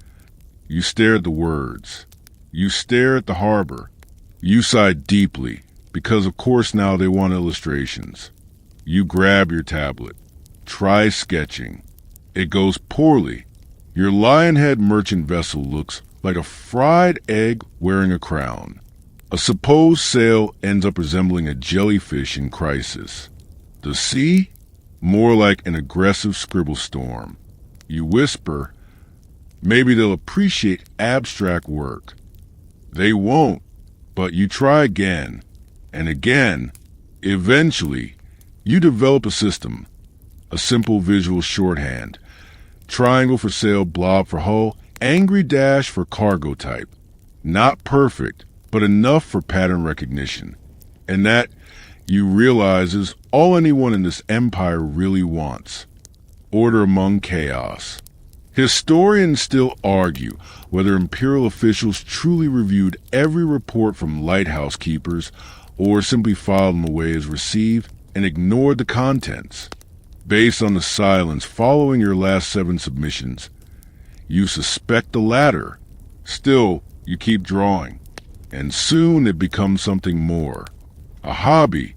You stare at the words. You stare at the harbor. You sigh deeply, because of course now they want illustrations. You grab your tablet. Try sketching. It goes poorly. Your lionhead merchant vessel looks like a fried egg wearing a crown. A supposed sail ends up resembling a jellyfish in crisis. The sea? More like an aggressive scribble storm. You whisper, maybe they'll appreciate abstract work. They won't, but you try again, and again. Eventually, you develop a system. A simple visual shorthand. Triangle for sail, blob for hull, angry dash for cargo type. Not perfect, but enough for pattern recognition. And that, you realize, is all anyone in this empire really wants. Order among chaos. Historians still argue whether imperial officials truly reviewed every report from lighthouse keepers or simply filed them away as received and ignored the contents. Based on the silence following your last 7 submissions, you suspect the latter. Still, you keep drawing, and soon it becomes something more. A hobby,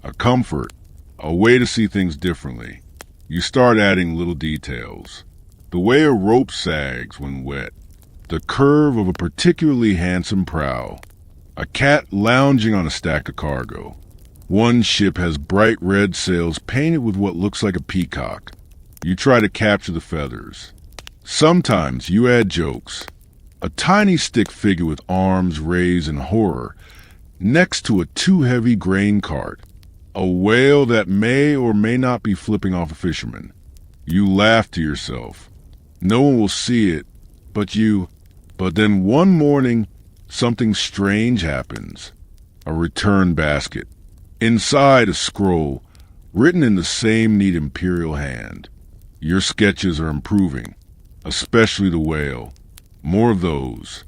a comfort, a way to see things differently. You start adding little details. The way a rope sags when wet, the curve of a particularly handsome prow, a cat lounging on a stack of cargo. One ship has bright red sails painted with what looks like a peacock. You try to capture the feathers. Sometimes you add jokes. A tiny stick figure with arms raised in horror next to a too-heavy grain cart. A whale that may or may not be flipping off a fisherman. You laugh to yourself. No one will see it, but you. But then one morning, something strange happens. A return basket. Inside a scroll, written in the same neat imperial hand. Your sketches are improving, especially the whale. More of those.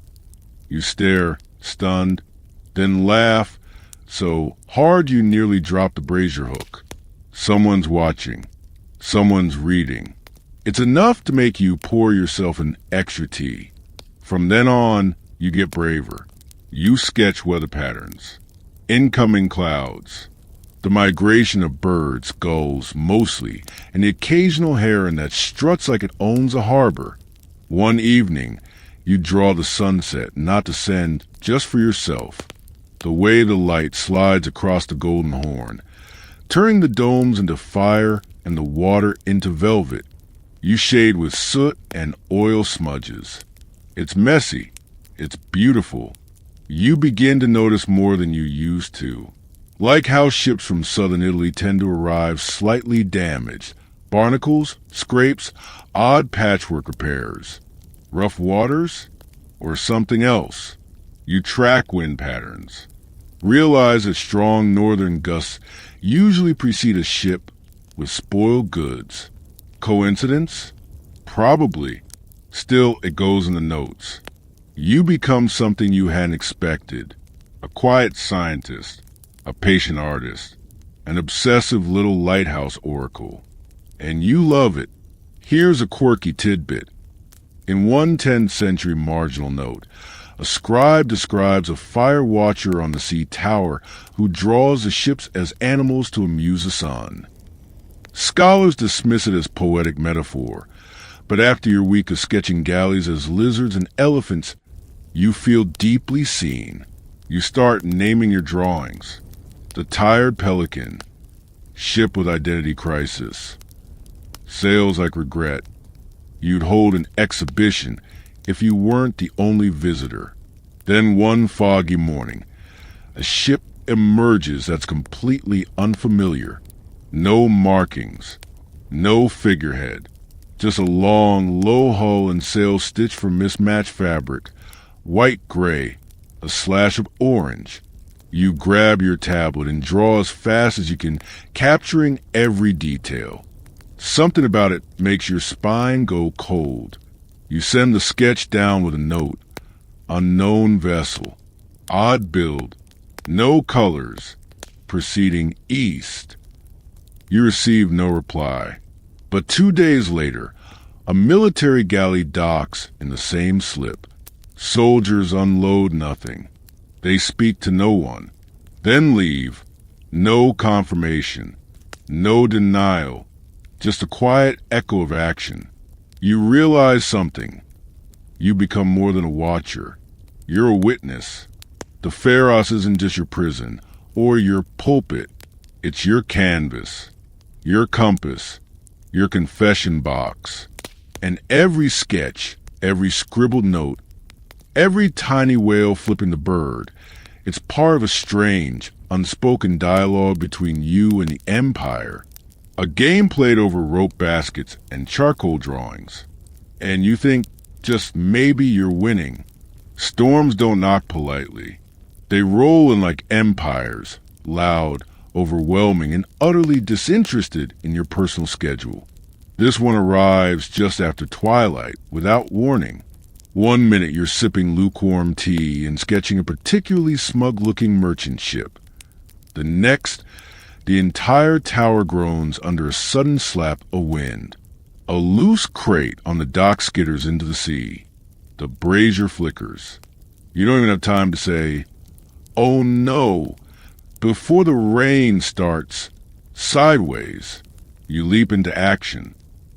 You stare, stunned, then laugh so hard you nearly drop the brazier hook. Someone's watching. Someone's reading. It's enough to make you pour yourself an extra tea. From then on, you get braver. You sketch weather patterns. Incoming clouds. The migration of birds, gulls, mostly, and the occasional heron that struts like it owns a harbor. One evening, you draw the sunset, not to send, just for yourself. The way the light slides across the Golden Horn, turning the domes into fire and the water into velvet. You shade with soot and oil smudges. It's messy. It's beautiful. You begin to notice more than you used to. Like how ships from southern Italy tend to arrive slightly damaged. Barnacles, scrapes, odd patchwork repairs. Rough waters? Or something else? You track wind patterns. Realize that strong northern gusts usually precede a ship with spoiled goods. Coincidence? Probably. Still, it goes in the notes. You become something you hadn't expected. A quiet scientist, a patient artist, an obsessive little lighthouse oracle. And you love it. Here's a quirky tidbit. In one 10th century marginal note, a scribe describes a fire watcher on the sea tower who draws the ships as animals to amuse the sun. Scholars dismiss it as poetic metaphor, but after your week of sketching galleys as lizards and elephants, you feel deeply seen. You start naming your drawings. The Tired Pelican, Ship with Identity Crisis, Sails Like Regret. You'd hold an exhibition if you weren't the only visitor. Then one foggy morning, a ship emerges that's completely unfamiliar. No markings, no figurehead, just a long, low hull and sails stitched from mismatched fabric, white-gray, a slash of orange. You grab your tablet and draw as fast as you can, capturing every detail. Something about it makes your spine go cold. You send the sketch down with a note. Unknown vessel. Odd build. No colors. Proceeding east. You receive no reply. But 2 days later, a military galley docks in the same slip. Soldiers unload nothing. They speak to no one. Then leave. No confirmation. No denial. Just a quiet echo of action. You realize something. You become more than a watcher. You're a witness. The Pharos isn't just your prison or your pulpit. It's your canvas, your compass, your confession box. And every sketch, every scribbled note, every tiny whale flipping the bird, it's part of a strange, unspoken dialogue between you and the Empire. A game played over rope baskets and charcoal drawings. And you think just maybe you're winning. Storms don't knock politely. They roll in like empires, loud, overwhelming, and utterly disinterested in your personal schedule. This one arrives just after twilight, without warning. 1 minute you're sipping lukewarm tea and sketching a particularly smug-looking merchant ship. The next, the entire tower groans under a sudden slap of wind. A loose crate on the dock skitters into the sea. The brazier flickers. You don't even have time to say, "Oh no!" Before the rain starts sideways, you leap into action.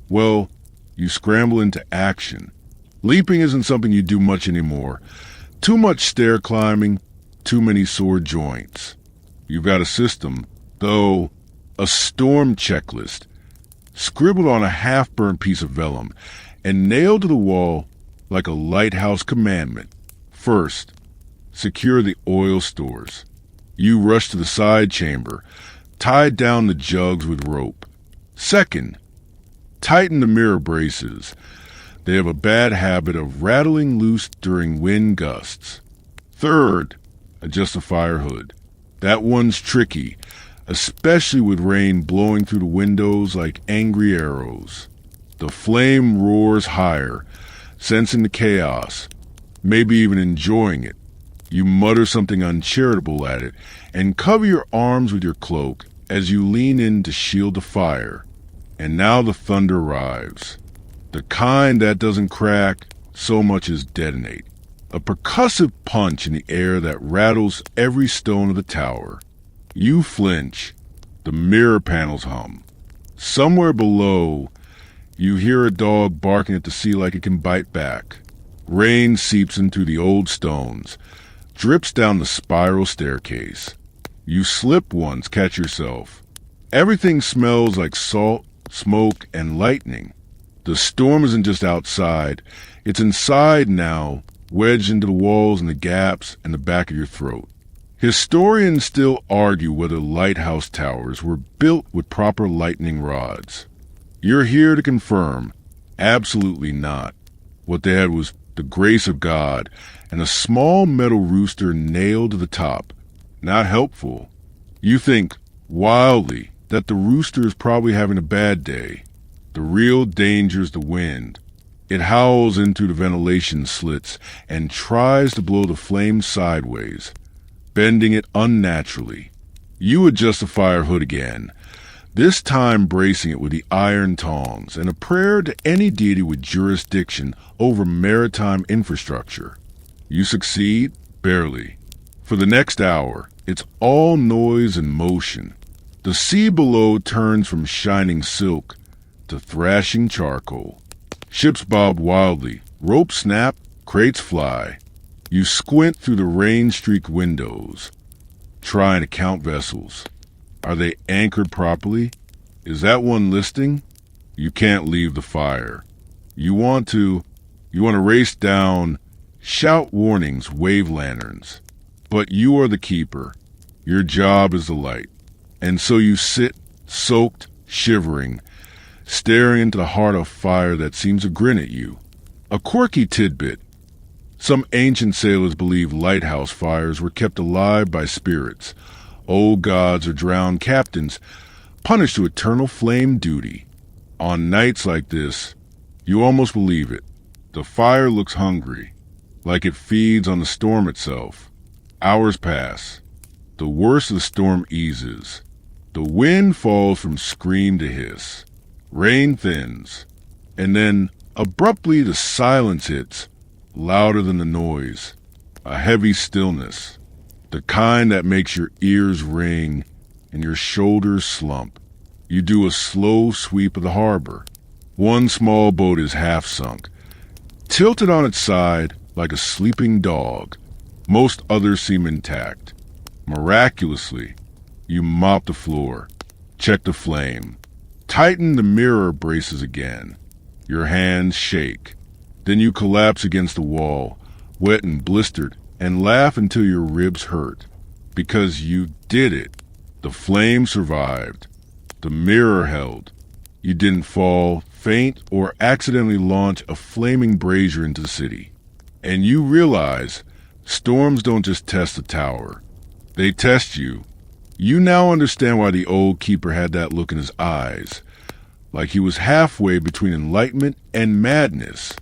Well, you scramble into action. Leaping isn't something you do much anymore. Too much stair climbing, too many sore joints. You've got a system, though a storm checklist, scribbled on a half-burned piece of vellum and nailed to the wall like a lighthouse commandment. First, secure the oil stores. You rush to the side chamber, tie down the jugs with rope. Second, tighten the mirror braces. They have a bad habit of rattling loose during wind gusts. Third, adjust the fire hood. That one's tricky, especially with rain blowing through the windows like angry arrows. The flame roars higher, sensing the chaos, maybe even enjoying it. You mutter something uncharitable at it and cover your arms with your cloak as you lean in to shield the fire. And now the thunder arrives. The kind that doesn't crack so much as detonate. A percussive punch in the air that rattles every stone of the tower. You flinch. The mirror panels hum. Somewhere below, you hear a dog barking at the sea like it can bite back. Rain seeps into the old stones, drips down the spiral staircase. You slip once, catch yourself. Everything smells like salt, smoke, and lightning. The storm isn't just outside, it's inside now, wedged into the walls and the gaps and the back of your throat. Historians still argue whether lighthouse towers were built with proper lightning rods. You're here to confirm, absolutely not. What they had was the grace of God and a small metal rooster nailed to the top. Not helpful. You think, wildly, that the rooster is probably having a bad day. The real danger's the wind. It howls into the ventilation slits and tries to blow the flame sideways, bending it unnaturally. You adjust the fire hood again, this time bracing it with the iron tongs and a prayer to any deity with jurisdiction over maritime infrastructure. You succeed? Barely. For the next hour, it's all noise and motion. The sea below turns from shining silk to thrashing charcoal. Ships bob wildly, ropes snap, crates fly. You squint through the rain-streaked windows, trying to count vessels. Are they anchored properly? Is that one listing? You can't leave the fire. You want to race down, shout warnings, wave lanterns. But you are the keeper. Your job is the light. And so you sit, soaked, shivering, staring into the heart of fire that seems to grin at you. A quirky tidbit. Some ancient sailors believed lighthouse fires were kept alive by spirits, old gods or drowned captains, punished to eternal flame duty. On nights like this, you almost believe it. The fire looks hungry, like it feeds on the storm itself. Hours pass. The worst of the storm eases. The wind falls from scream to hiss. Rain thins. And then, abruptly, the silence hits, louder than the noise. A heavy stillness. The kind that makes your ears ring and your shoulders slump. You do a slow sweep of the harbor. One small boat is half sunk, tilted on its side like a sleeping dog. Most others seem intact. Miraculously, you mop the floor, check the flame, tighten the mirror braces again. Your hands shake. Then you collapse against the wall, wet and blistered, and laugh until your ribs hurt. Because you did it. The flame survived. The mirror held. You didn't fall, faint, or accidentally launch a flaming brazier into the city. And you realize storms don't just test the tower. They test you. You now understand why the old keeper had that look in his eyes, like he was halfway between enlightenment and madness.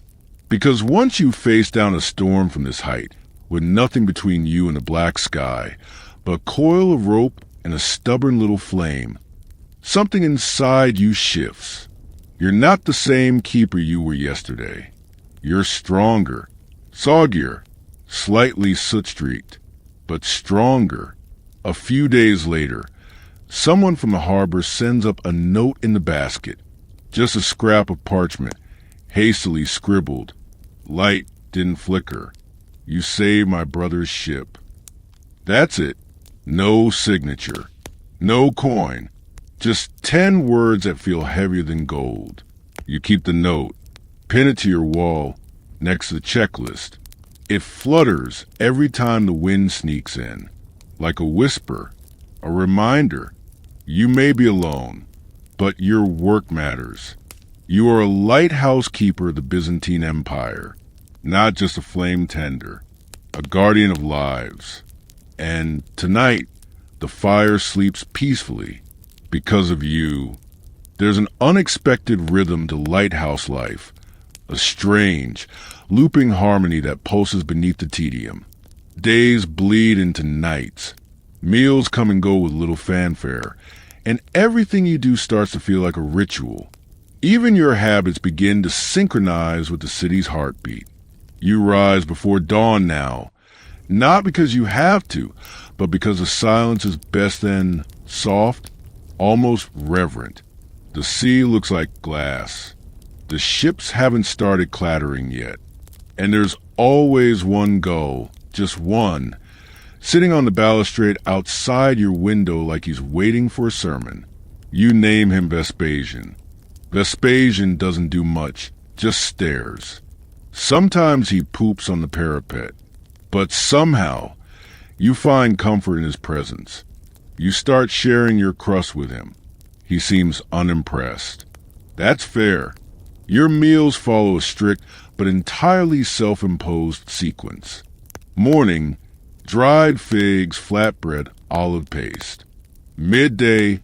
Because once you face down a storm from this height, with nothing between you and the black sky, but a coil of rope and a stubborn little flame, something inside you shifts. You're not the same keeper you were yesterday. You're stronger, soggier, slightly soot-streaked, but stronger. A few days later, someone from the harbor sends up a note in the basket, just a scrap of parchment, hastily scribbled. Light didn't flicker. You saved my brother's ship. That's it. No signature. No coin. Just 10 words that feel heavier than gold. You keep the note, pin it to your wall, next to the checklist. It flutters every time the wind sneaks in, like a whisper, a reminder. You may be alone, but your work matters. You are a lighthouse keeper of the Byzantine Empire, not just a flame tender, a guardian of lives. And tonight, the fire sleeps peacefully because of you. There's an unexpected rhythm to lighthouse life, a strange, looping harmony that pulses beneath the tedium. Days bleed into nights. Meals come and go with little fanfare, and everything you do starts to feel like a ritual. Even your habits begin to synchronize with the city's heartbeat. You rise before dawn now, not because you have to, but because the silence is best then soft, almost reverent. The sea looks like glass. The ships haven't started clattering yet. And there's always one gull, just one, sitting on the balustrade outside your window like he's waiting for a sermon. You name him Vespasian. Vespasian doesn't do much, just stares. Sometimes he poops on the parapet, but somehow you find comfort in his presence. You start sharing your crust with him. He seems unimpressed. That's fair. Your meals follow a strict but entirely self-imposed sequence. Morning, dried figs, flatbread, olive paste. Midday,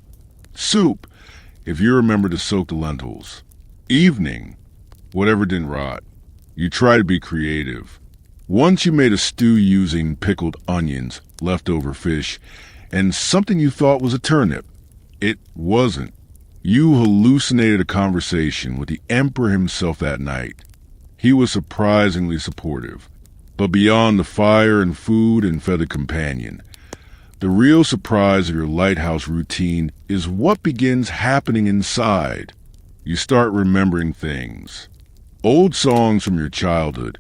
soup, if you remember to soak the lentils. Evening, whatever didn't rot. You try to be creative. Once you made a stew using pickled onions, leftover fish, and something you thought was a turnip. It wasn't. You hallucinated a conversation with the emperor himself that night. He was surprisingly supportive. But beyond the fire and food and feathered companion, the real surprise of your lighthouse routine is what begins happening inside. You start remembering things. Old songs from your childhood,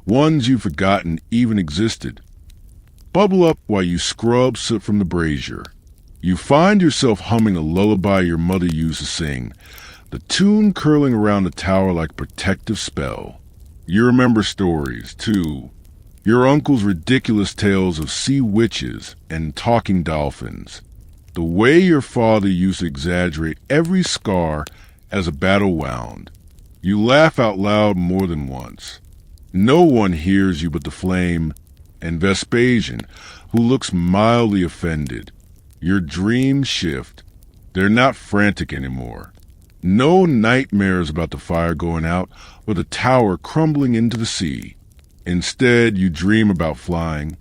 ones you've forgotten even existed, bubble up while you scrub soot from the brazier. You find yourself humming a lullaby your mother used to sing, the tune curling around the tower like a protective spell. You remember stories, too. Your uncle's ridiculous tales of sea witches and talking dolphins. The way your father used to exaggerate every scar as a battle wound. You laugh out loud more than once. No one hears you but the flame and Vespasian, who looks mildly offended. Your dreams shift. They're not frantic anymore. No nightmares about the fire going out or the tower crumbling into the sea. Instead, you dream about flying,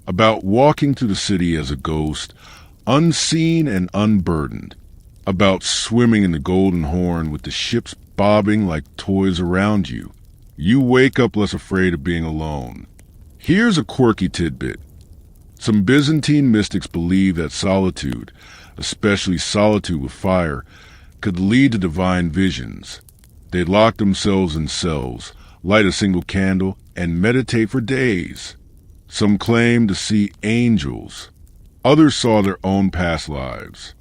about walking through the city as a ghost, unseen and unburdened, about swimming in the Golden Horn with the ships bobbing like toys around you. You wake up less afraid of being alone. Here's a quirky tidbit. Some Byzantine mystics believe that solitude, especially solitude with fire, could lead to divine visions. They'd lock themselves in cells, light a single candle, and meditate for days. Some claim to see angels. Others saw their own past lives.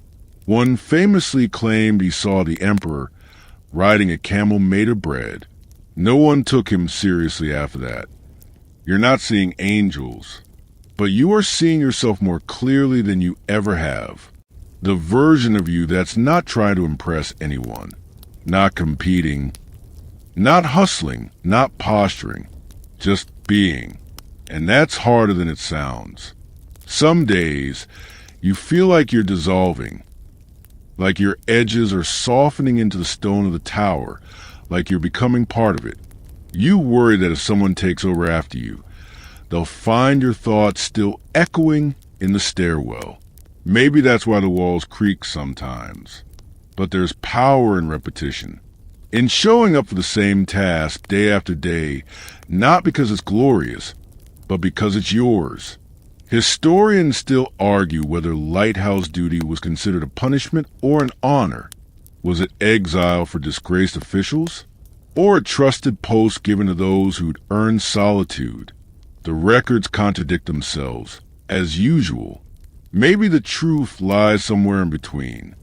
One famously claimed he saw the emperor riding a camel made of bread. No one took him seriously after that. You're not seeing angels, but you are seeing yourself more clearly than you ever have. The version of you that's not trying to impress anyone, not competing, not hustling, not posturing, just being. And that's harder than it sounds. Some days, you feel like you're dissolving, like your edges are softening into the stone of the tower, like you're becoming part of it. You worry that if someone takes over after you, they'll find your thoughts still echoing in the stairwell. Maybe that's why the walls creak sometimes. But there's power in repetition. In showing up for the same task day after day, not because it's glorious, but because it's yours. Historians still argue whether lighthouse duty was considered a punishment or an honor. Was it exile for disgraced officials? Or a trusted post given to those who'd earned solitude? The records contradict themselves, as usual. Maybe the truth lies somewhere in between.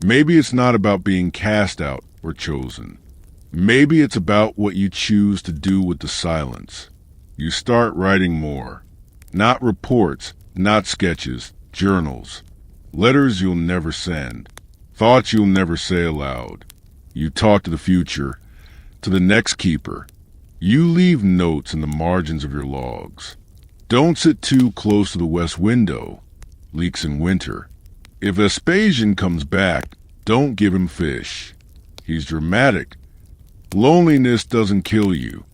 Maybe it's not about being cast out or chosen. Maybe it's about what you choose to do with the silence. You start writing more. Not reports, not sketches, journals. Letters you'll never send. Thoughts you'll never say aloud. You talk to the future, to the next keeper. You leave notes in the margins of your logs. Don't sit too close to the west window. Leaks in winter. If Vespasian comes back, don't give him fish. He's dramatic. Loneliness doesn't kill you.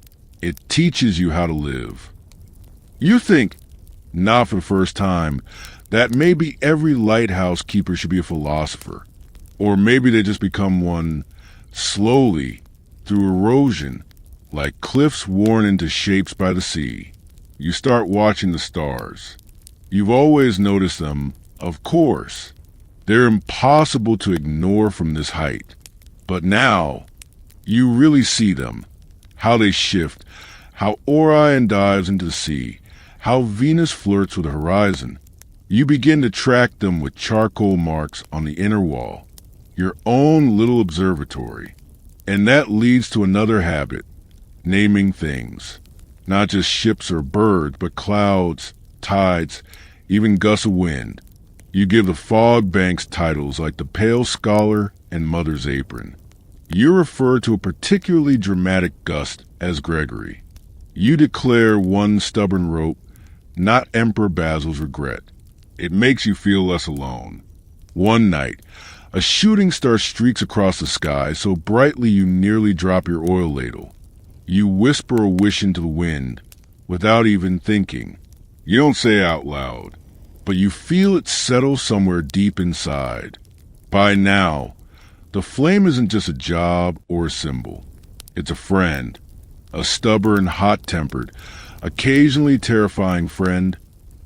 It teaches you how to live. You think, not for the first time, that maybe every lighthouse keeper should be a philosopher. Or maybe they just become one slowly, through erosion, like cliffs worn into shapes by the sea. You start watching the stars. You've always noticed them, of course. They're impossible to ignore from this height. But now, you really see them. How they shift, how Orion dives into the sea, how Venus flirts with the horizon. You begin to track them with charcoal marks on the inner wall, your own little observatory. And that leads to another habit, naming things. Not just ships or birds, but clouds, tides, even gusts of wind. You give the fog banks titles like the Pale Scholar and Mother's Apron. You refer to a particularly dramatic gust as Gregory. You declare one stubborn rope, not Emperor Basil's regret. It makes you feel less alone. One night, a shooting star streaks across the sky so brightly you nearly drop your oil ladle. You whisper a wish into the wind, without even thinking. You don't say it out loud, but you feel it settle somewhere deep inside. By now, the flame isn't just a job or a symbol. It's a friend, a stubborn, hot-tempered, occasionally terrifying friend,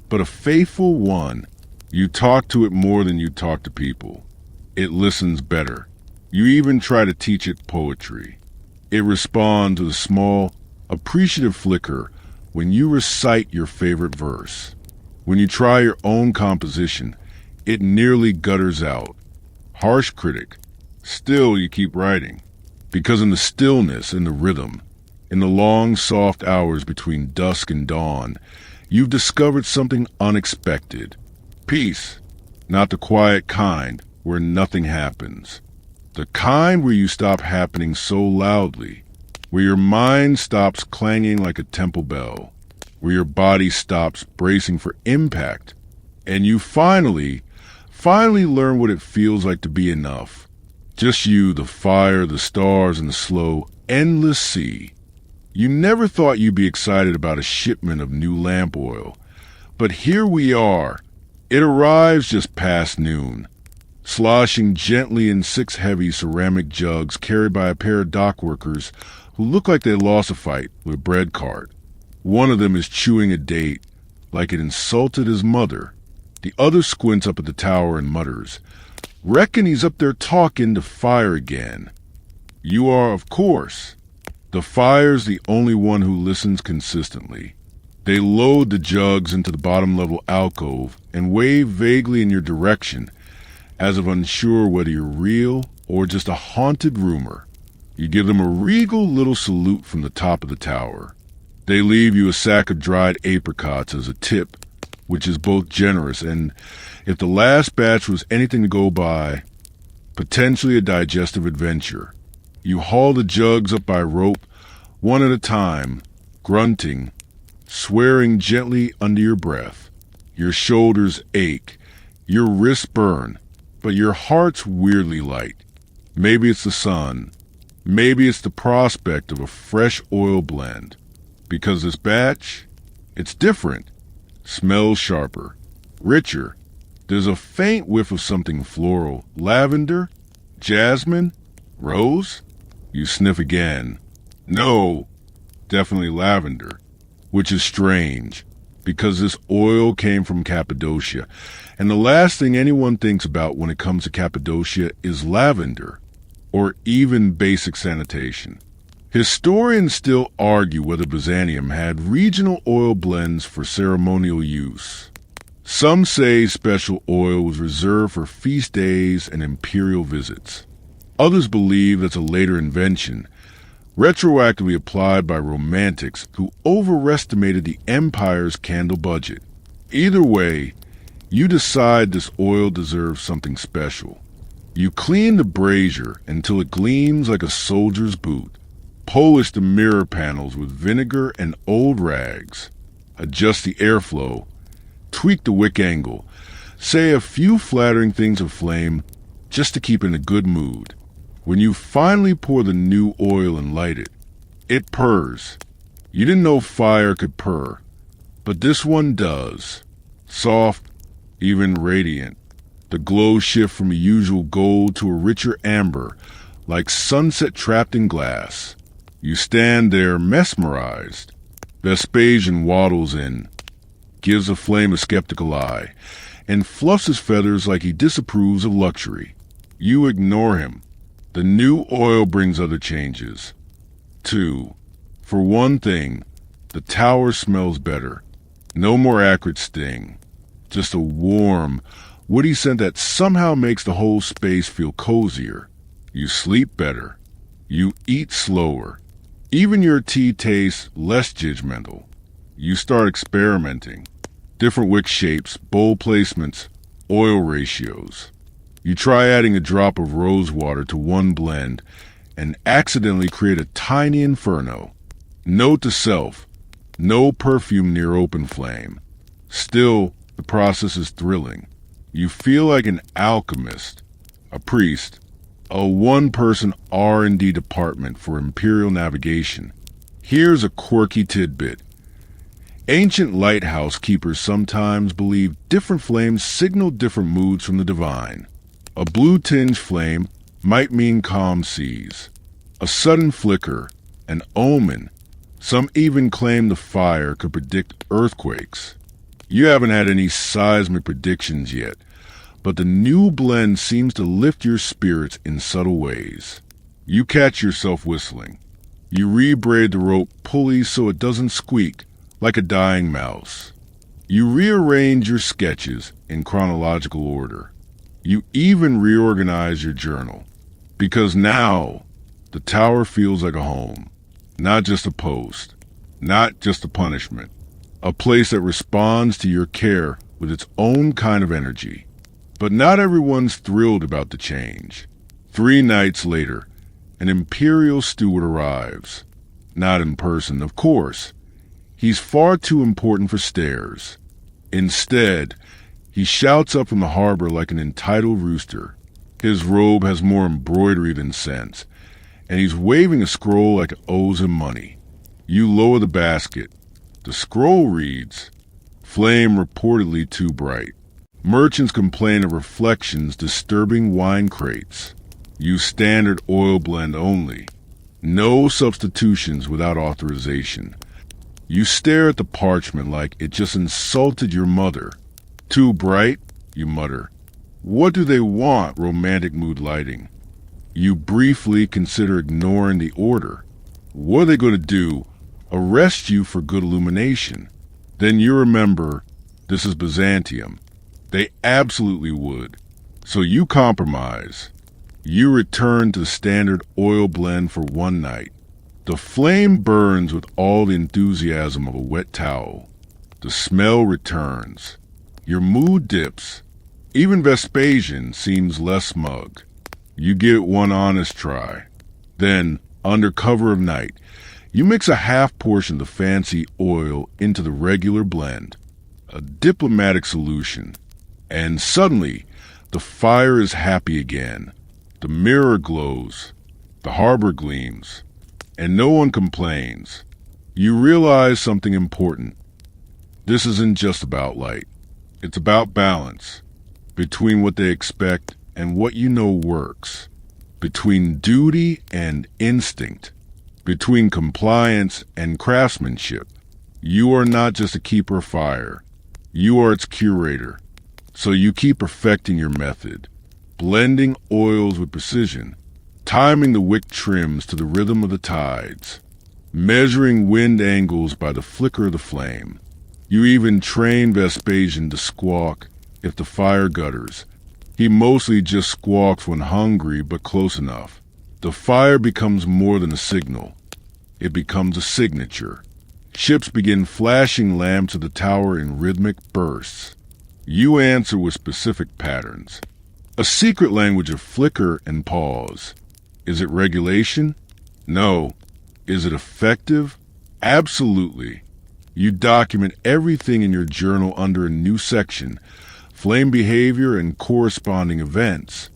but a faithful one. You talk to it more than you talk to people. It listens better. You even try to teach it poetry. It responds with a small, appreciative flicker when you recite your favorite verse. When you try your own composition, it nearly gutters out. Harsh critic. Still, you keep writing. Because in the stillness, in the rhythm, in the long, soft hours between dusk and dawn, you've discovered something unexpected. Peace. Not the quiet kind where nothing happens. The kind where you stop happening so loudly, where your mind stops clanging like a temple bell, where your body stops bracing for impact, and you finally learn what it feels like to be enough. Just you, the fire, the stars, and the slow, endless sea. You never thought you'd be excited about a shipment of new lamp oil, but here we are. It arrives just past noon, sloshing gently in 6 heavy ceramic jugs carried by a pair of dock workers who look like they lost a fight with a bread cart. One of them is chewing a date, like it insulted his mother. The other squints up at the tower and mutters, "Reckon he's up there talking to fire again." You are, of course. The fire's the only one who listens consistently. They load the jugs into the bottom-level alcove and wave vaguely in your direction, as if unsure whether you're real or just a haunted rumor. You give them a regal little salute from the top of the tower. They leave you a sack of dried apricots as a tip, which is both generous and, if the last batch was anything to go by, potentially a digestive adventure. You haul the jugs up by rope, one at a time, grunting, swearing gently under your breath. Your shoulders ache, your wrists burn, but your heart's weirdly light. Maybe it's the sun. Maybe it's the prospect of a fresh oil blend. Because this batch, it's different. Smells sharper, richer. There's a faint whiff of something floral. Lavender? Jasmine? Rose? You sniff again. No, definitely lavender. Which is strange, because this oil came from Cappadocia, and the last thing anyone thinks about when it comes to Cappadocia is lavender, or even basic sanitation. Historians still argue whether Byzantium had regional oil blends for ceremonial use. Some say special oil was reserved for feast days and imperial visits. Others believe that's a later invention, retroactively applied by romantics who overestimated the empire's candle budget. Either way, you decide this oil deserves something special. You clean the brazier until it gleams like a soldier's boot. Polish the mirror panels with vinegar and old rags. Adjust the airflow. Tweak the wick angle. Say a few flattering things of flame just to keep in a good mood. When you finally pour the new oil and light it, it purrs. You didn't know fire could purr, but this one does. Soft, even radiant. The glow shifts from a usual gold to a richer amber, like sunset trapped in glass. You stand there mesmerized. Vespasian waddles in, gives the flame a skeptical eye, and fluffs his feathers like he disapproves of luxury. You ignore him. The new oil brings other changes. 2. For one thing, the tower smells better. No more acrid sting. Just a warm, woody scent that somehow makes the whole space feel cozier. You sleep better. You eat slower. Even your tea tastes less judgmental. You start experimenting. Different wick shapes, bowl placements, oil ratios. You try adding a drop of rose water to one blend and accidentally create a tiny inferno. Note to self, no perfume near open flame. Still, the process is thrilling. You feel like an alchemist, a priest, a one-person R&D department for imperial navigation. Here's a quirky tidbit. Ancient lighthouse keepers sometimes believe different flames signal different moods from the divine. A blue-tinged flame might mean calm seas. A sudden flicker, an omen. Some even claim the fire could predict earthquakes. You haven't had any seismic predictions yet, but the new blend seems to lift your spirits in subtle ways. You catch yourself whistling. You rebraid the rope pulley so it doesn't squeak like a dying mouse. You rearrange your sketches in chronological order. You even reorganize your journal, because now the tower feels like a home, not just a post, not just a punishment, a place that responds to your care with its own kind of energy. But not everyone's thrilled about the change. 3 nights later, an imperial steward arrives. Not in person, of course. He's far too important for stairs. Instead, he shouts up from the harbor like an entitled rooster. His robe has more embroidery than sense, and he's waving a scroll like it owes him money. You lower the basket. The scroll reads, "Flame reportedly too bright." Merchants complain of reflections disturbing wine crates. Use standard oil blend only. No substitutions without authorization. You stare at the parchment like it just insulted your mother. Too bright, you mutter. What do they want, romantic mood lighting? You briefly consider ignoring the order. What are they going to do? Arrest you for good illumination. Then you remember, this is Byzantium. They absolutely would. So you compromise. You return to the standard oil blend for one night. The flame burns with all the enthusiasm of a wet towel. The smell returns. Your mood dips. Even Vespasian seems less smug. You give it one honest try. Then, under cover of night, you mix a half portion of the fancy oil into the regular blend. A diplomatic solution. And suddenly, the fire is happy again. The mirror glows. The harbor gleams. And no one complains. You realize something important. This isn't just about light. It's about balance. Between what they expect and what you know works. Between duty and instinct. Between compliance and craftsmanship. You are not just a keeper of fire. You are its curator. So you keep perfecting your method, blending oils with precision, timing the wick trims to the rhythm of the tides, measuring wind angles by the flicker of the flame. You even train Vespasian to squawk if the fire gutters. He mostly just squawks when hungry, but close enough. The fire becomes more than a signal. It becomes a signature. Ships begin flashing lamps of the tower in rhythmic bursts. You answer with specific patterns. A secret language of flicker and pause. Is it regulation? No. Is it effective? Absolutely. You document everything in your journal under a new section, flame behavior and corresponding events.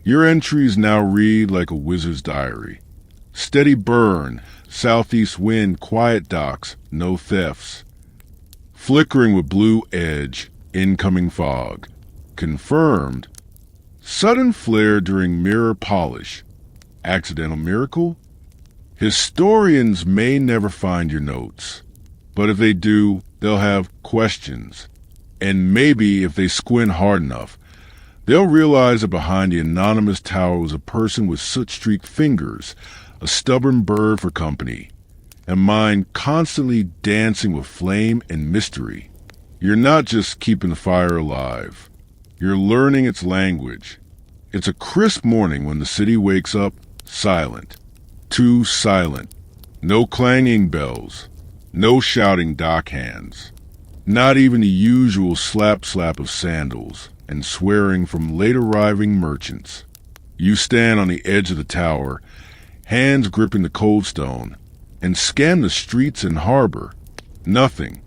Your entries now read like a wizard's diary. Steady burn, southeast wind, quiet docks, no thefts. Flickering with blue edge, incoming fog. Confirmed. Sudden flare during mirror polish. Accidental miracle? Historians may never find your notes, but if they do, they'll have questions. And maybe if they squint hard enough, they'll realize that behind the anonymous tower was a person with soot-streaked fingers, a stubborn bird for company, a mind constantly dancing with flame and mystery. You're not just keeping the fire alive. You're learning its language. It's a crisp morning when the city wakes up silent. Too silent. No clanging bells. No shouting dockhands. Not even the usual slap-slap of sandals and swearing from late-arriving merchants. You stand on the edge of the tower, hands gripping the cold stone, and scan the streets and harbor. Nothing.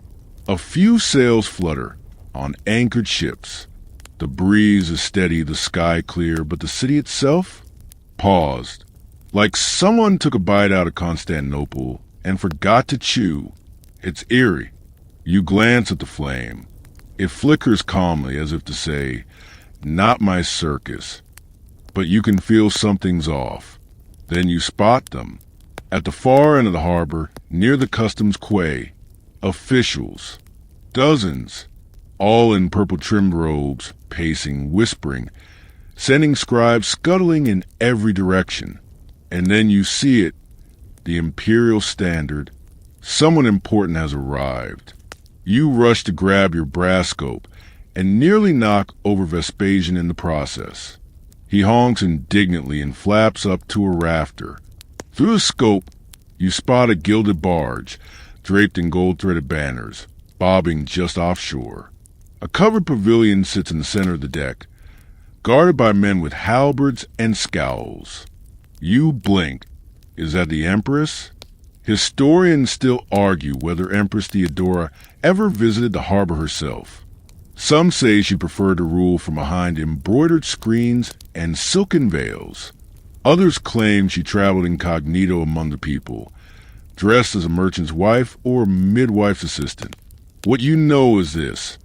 A few sails flutter on anchored ships. The breeze is steady, the sky clear, but the city itself paused. Like someone took a bite out of Constantinople and forgot to chew. It's eerie. You glance at the flame. It flickers calmly as if to say, "Not my circus." But you can feel something's off. Then you spot them. At the far end of the harbor, near the customs quay, officials. Dozens, all in purple-trimmed robes, pacing, whispering, sending scribes scuttling in every direction. And then you see it, the imperial standard. Someone important has arrived. You rush to grab your brass scope and nearly knock over Vespasian in the process. He honks indignantly and flaps up to a rafter. Through the scope, you spot a gilded barge, draped in gold-threaded banners, bobbing just offshore. A covered pavilion sits in the center of the deck, guarded by men with halberds and scowls. You blink. Is that the Empress? Historians still argue whether Empress Theodora ever visited the harbor herself. Some say she preferred to rule from behind embroidered screens and silken veils. Others claim she traveled incognito among the people, dressed as a merchant's wife or midwife's assistant. What you know is this.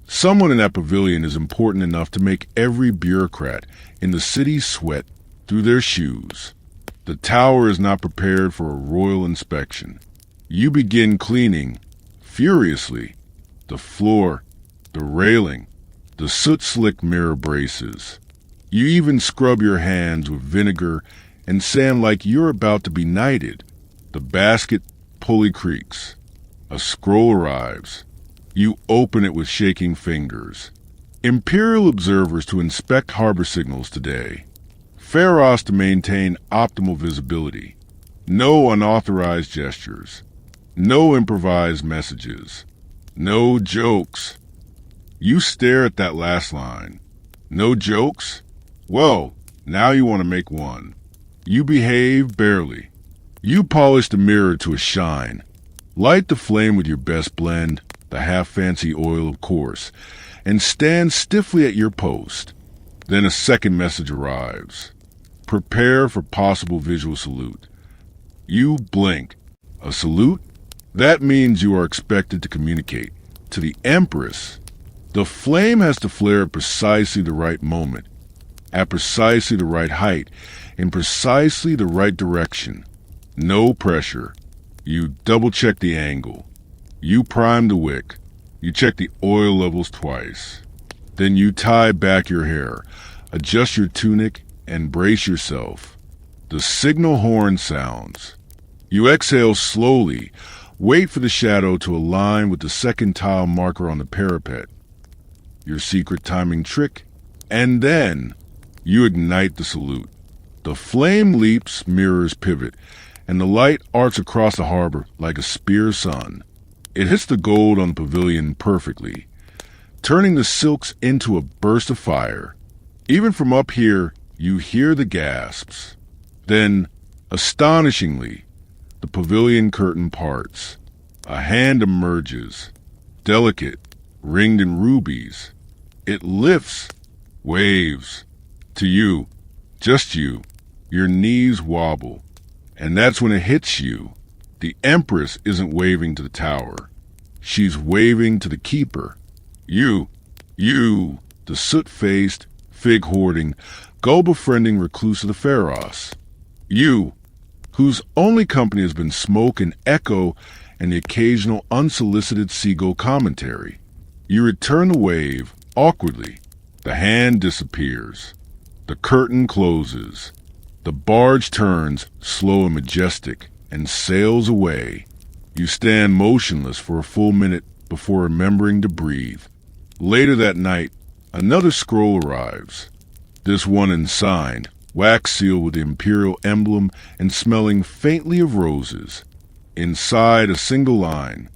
Someone in that pavilion is important enough to make every bureaucrat in the city sweat through their shoes. The tower is not prepared for a royal inspection. You begin cleaning, furiously, the floor, the railing, the soot-slick mirror braces. You even scrub your hands with vinegar and sand like you're about to be knighted. The basket pulley creaks. A scroll arrives. You open it with shaking fingers. Imperial observers to inspect harbor signals today. Pharos to maintain optimal visibility. No unauthorized gestures. No improvised messages. No jokes. You stare at that last line. No jokes? Well, now you want to make one. You behave barely. You polish the mirror to a shine. Light the flame with your best blend, the half-fancy oil of course, and stand stiffly at your post. Then a second message arrives. Prepare for possible visual salute. You blink. A salute? That means you are expected to communicate. To the Empress, the flame has to flare at precisely the right moment, at precisely the right height, in precisely the right direction. No pressure. You double-check the angle. You prime the wick. You check the oil levels twice. Then you tie back your hair, adjust your tunic, and brace yourself. The signal horn sounds. You exhale slowly, Wait for the shadow to align with the second tile marker on the parapet. Your secret timing trick, and then you ignite the salute. The flame leaps, mirrors pivot, and the light arcs across the harbor like a spear sun. It hits the gold on the pavilion perfectly, turning the silks into a burst of fire. Even from up here, you hear the gasps. Then, astonishingly, the pavilion curtain parts. A hand emerges, delicate, ringed in rubies. It lifts, waves. To you, just you, your knees wobble. And that's when it hits you. The Empress isn't waving to the tower. She's waving to the keeper. You, the soot-faced, fig-hoarding, gull-befriending recluse of the Pharos. You, whose only company has been smoke and echo and the occasional unsolicited seagull commentary. You return the wave, awkwardly. The hand disappears. The curtain closes. The barge turns, slow and majestic, and sails away. You stand motionless for a full minute before remembering to breathe. Later that night, another scroll arrives. This one unsigned, wax sealed with the imperial emblem and smelling faintly of roses. Inside, a single line.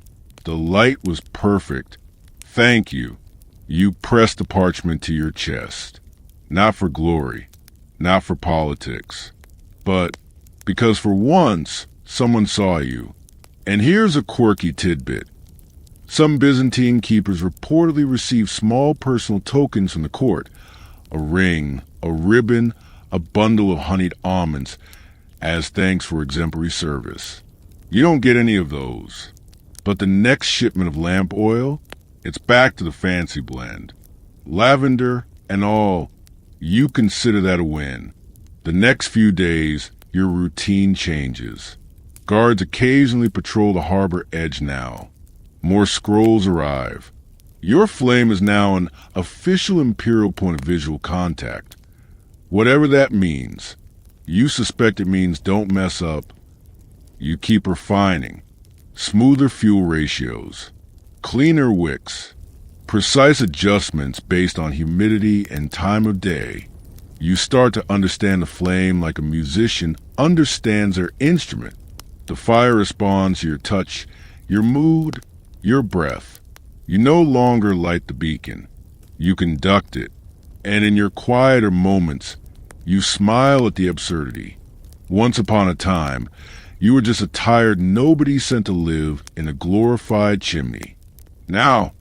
The light was perfect. Thank you. You pressed the parchment to your chest. Not for glory, not for politics, but because for once someone saw you. And here's a quirky tidbit. Some Byzantine keepers reportedly receive small personal tokens from the court. A ring, a ribbon, a bundle of honeyed almonds as thanks for exemplary service. You don't get any of those. But the next shipment of lamp oil, it's back to the fancy blend. Lavender and all, you consider that a win. The next few days, your routine changes. Guards occasionally patrol the harbor edge now. More scrolls arrive. Your flame is now an official imperial point of visual contact. Whatever that means, you suspect it means don't mess up. You keep refining. Smoother fuel ratios. Cleaner wicks. Precise adjustments based on humidity and time of day. You start to understand the flame like a musician understands their instrument. The fire responds to your touch, your mood, your breath. You no longer light the beacon. You conduct it. And in your quieter moments, you smile at the absurdity. Once upon a time, you were just a tired nobody sent to live in a glorified chimney. Now,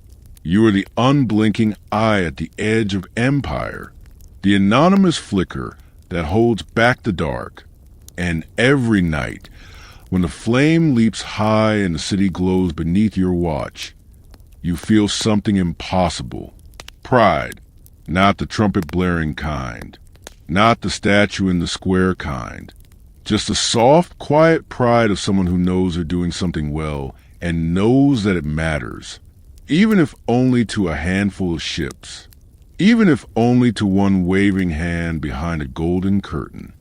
you are the unblinking eye at the edge of empire, the anonymous flicker that holds back the dark. And every night, when the flame leaps high and the city glows beneath your watch, you feel something impossible. Pride, not the trumpet-blaring kind, not the statue in the square kind. Just a soft, quiet pride of someone who knows they're doing something well and knows that it matters, even if only to a handful of ships, even if only to one waving hand behind a golden curtain.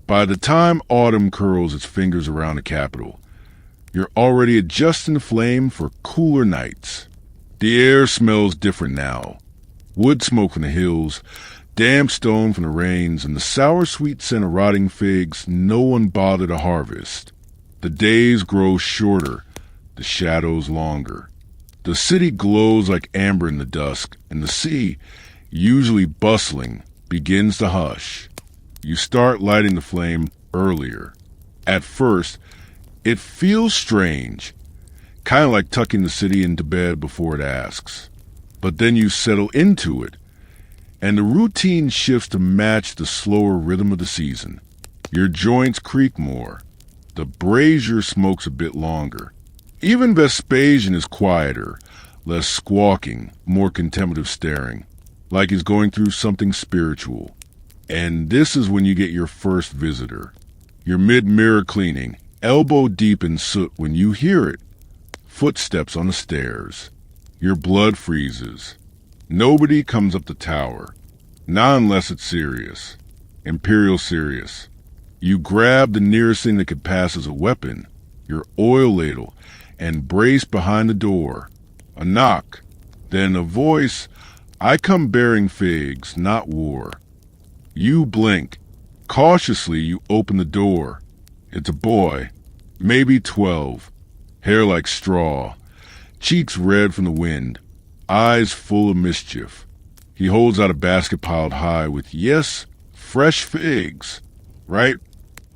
By the time autumn curls its fingers around the capital, you're already adjusting the flame for cooler nights. The air smells different now. Wood smoke from the hills, damp stone from the rains, and the sour-sweet scent of rotting figs no one bothered to harvest. The days grow shorter, the shadows longer. The city glows like amber in the dusk, and the sea, usually bustling, begins to hush. You start lighting the flame earlier. At first, it feels strange, kind of like tucking the city into bed before it asks. But then you settle into it, and the routine shifts to match the slower rhythm of the season. Your joints creak more. The brazier smokes a bit longer. Even Vespasian is quieter, less squawking, more contemplative staring, like he's going through something spiritual. And this is when you get your first visitor. You're mid-mirror cleaning, elbow deep in soot when you hear it. Footsteps on the stairs. Your blood freezes. Nobody comes up the tower. Not unless it's serious. Imperial serious. You grab the nearest thing that could pass as a weapon, your oil ladle, and brace behind the door. A knock, then a voice, "I come bearing figs, not war." You blink. Cautiously, you open the door. It's a boy, maybe 12, hair like straw, cheeks red from the wind, eyes full of mischief. He holds out a basket piled high with, yes, fresh figs, right?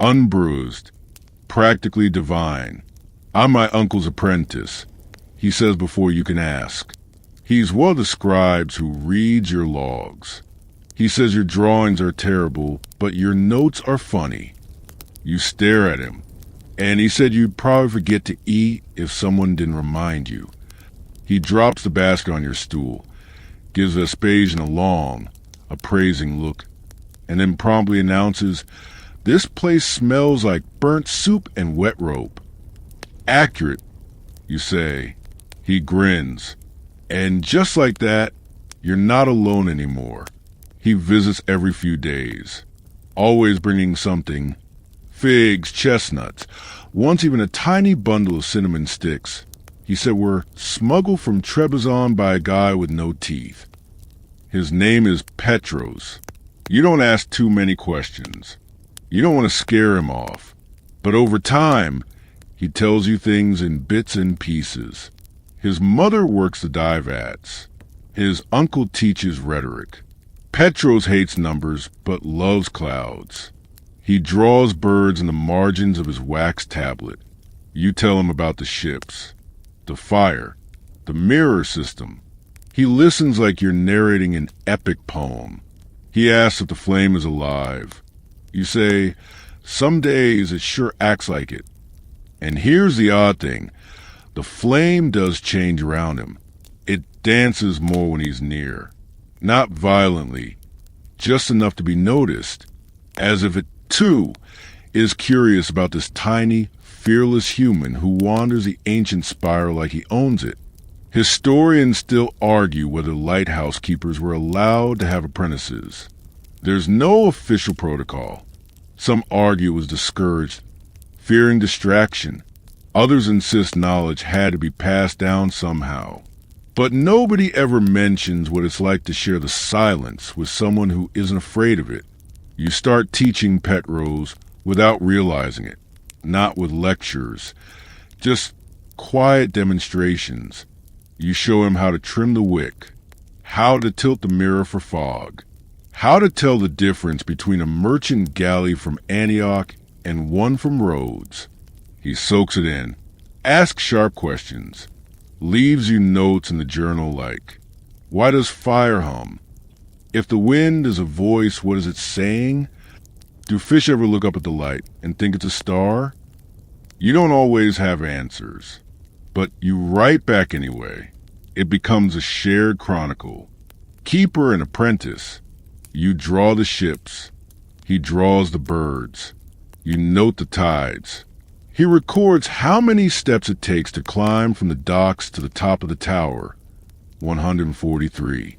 Unbruised, practically divine. "I'm my uncle's apprentice," he says before you can ask. He's one of the scribes who reads your logs. He says your drawings are terrible, but your notes are funny. You stare at him, and he said you'd probably forget to eat if someone didn't remind you. He drops the basket on your stool, gives Vespasian a long, appraising look, and then promptly announces, "This place smells like burnt soup and wet rope." "Accurate," you say. He grins. And just like that, you're not alone anymore. He visits every few days, always bringing something: figs, chestnuts, once even a tiny bundle of cinnamon sticks. He said were smuggled from Trebizond by a guy with no teeth. His name is Petros. You don't ask too many questions. You don't want to scare him off. But over time, he tells you things in bits and pieces. His mother works the dye vats. His uncle teaches rhetoric. Petros hates numbers, but loves clouds. He draws birds in the margins of his wax tablet. You tell him about the ships, the fire, the mirror system. He listens like you're narrating an epic poem. He asks if the flame is alive. You say, "Some days it sure acts like it." And here's the odd thing. The flame does change around him. It dances more when he's near. Not violently, just enough to be noticed, as if it, too, is curious about this tiny, fearless human who wanders the ancient spire like he owns it. Historians still argue whether lighthouse keepers were allowed to have apprentices. There's no official protocol. Some argue it was discouraged, fearing distraction. Others insist knowledge had to be passed down somehow. But nobody ever mentions what it's like to share the silence with someone who isn't afraid of it. You start teaching Petros without realizing it, not with lectures, just quiet demonstrations. You show him how to trim the wick, how to tilt the mirror for fog, how to tell the difference between a merchant galley from Antioch and one from Rhodes. He soaks it in, asks sharp questions, leaves you notes in the journal like, "Why does fire hum? If the wind is a voice, what is it saying? Do fish ever look up at the light and think it's a star?" You don't always have answers, but you write back anyway. It becomes a shared chronicle. Keeper and apprentice. You draw the ships. He draws the birds. You note the tides. He records how many steps it takes to climb from the docks to the top of the tower. 143.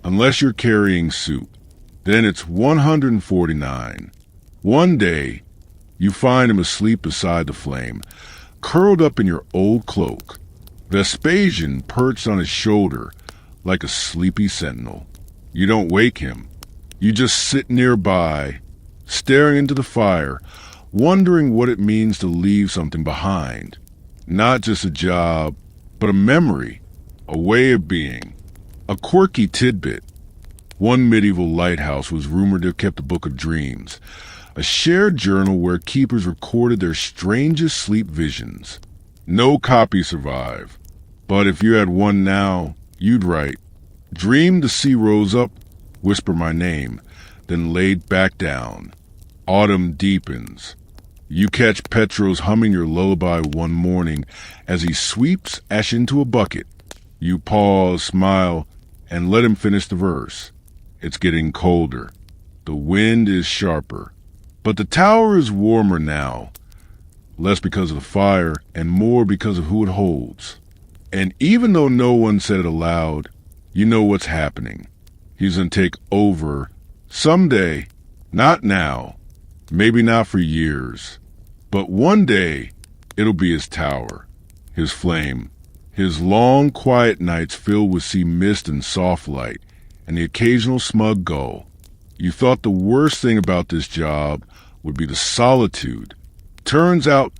Unless you're carrying soup. Then it's 149. One day, you find him asleep beside the flame, curled up in your old cloak. Vespasian perched on his shoulder like a sleepy sentinel. You don't wake him. You just sit nearby, staring into the fire, wondering what it means to leave something behind. Not just a job, but a memory, a way of being, a quirky tidbit. One medieval lighthouse was rumored to have kept a book of dreams, a shared journal where keepers recorded their strangest sleep visions. No copy survived, but if you had one now, you'd write, "Dreamed the sea rose up, whisper my name, then laid back down. Autumn deepens." You catch Petros humming your lullaby one morning as he sweeps ash into a bucket. You pause, smile, and let him finish the verse. It's getting colder. The wind is sharper. But the tower is warmer now, less because of the fire and more because of who it holds. And even though no one said it aloud, you know what's happening. He's going to take over someday, not now, maybe not for years, but one day it'll be his tower. his flame. His long, quiet nights filled with sea mist and soft light, and the occasional smug gull. You thought the worst thing about this job would be the solitude. Turns out,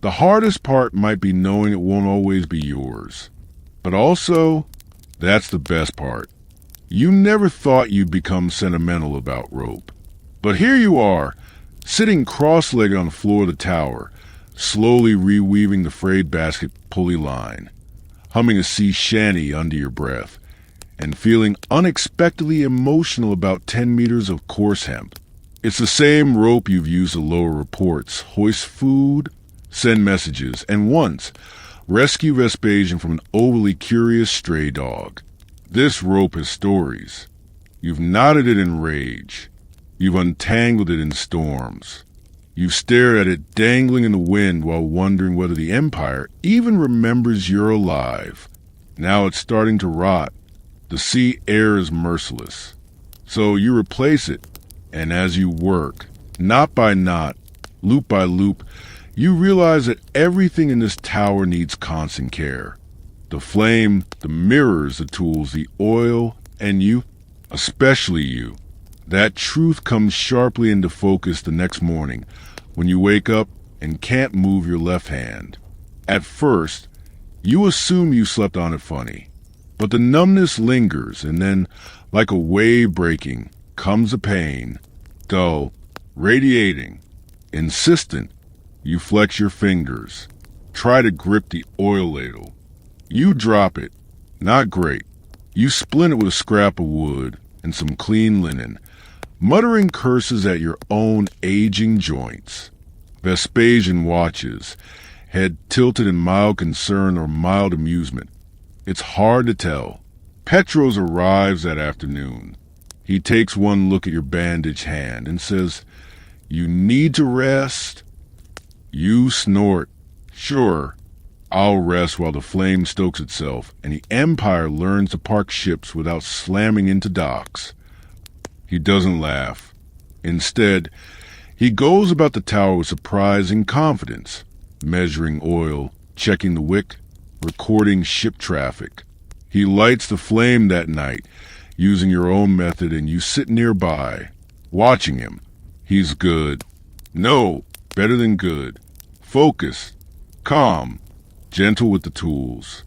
the hardest part might be knowing it won't always be yours. But also, that's the best part. You never thought you'd become sentimental about rope. But here you are, sitting cross-legged on the floor of the tower, slowly reweaving the frayed basket pulley line, humming a sea shanty under your breath, and feeling unexpectedly emotional about 10 meters of coarse hemp. It's the same rope you've used to lower reports, hoist food, send messages, and once rescue Vespasian from an overly curious stray dog. This rope has stories. You've knotted it in rage. You've untangled it in storms. You've stared at it dangling in the wind while wondering whether the Empire even remembers you're alive. Now it's starting to rot. The sea air is merciless. So you replace it, and as you work, knot by knot, loop by loop, you realize that everything in this tower needs constant care. The flame, the mirrors, the tools, the oil, and you, especially you. That truth comes sharply into focus the next morning when you wake up and can't move your left hand. At first, you assume you slept on it funny, but the numbness lingers, and then, like a wave breaking, comes a pain, dull, radiating, insistent. You flex your fingers, try to grip the oil ladle. You drop it. Not great. You splint it with a scrap of wood and some clean linen, muttering curses at your own aging joints. Vespasian watches, head tilted in mild concern or mild amusement. It's hard to tell. Petros arrives that afternoon. He takes one look at your bandaged hand and says, "You need to rest." You snort. "Sure, I'll rest while the flame stokes itself and the Empire learns to park ships without slamming into docks." He doesn't laugh. Instead, he goes about the tower with surprising confidence, measuring oil, checking the wick, recording ship traffic. He lights the flame that night, using your own method, and you sit nearby, watching him. He's good. No, better than good. Focused, calm, gentle with the tools,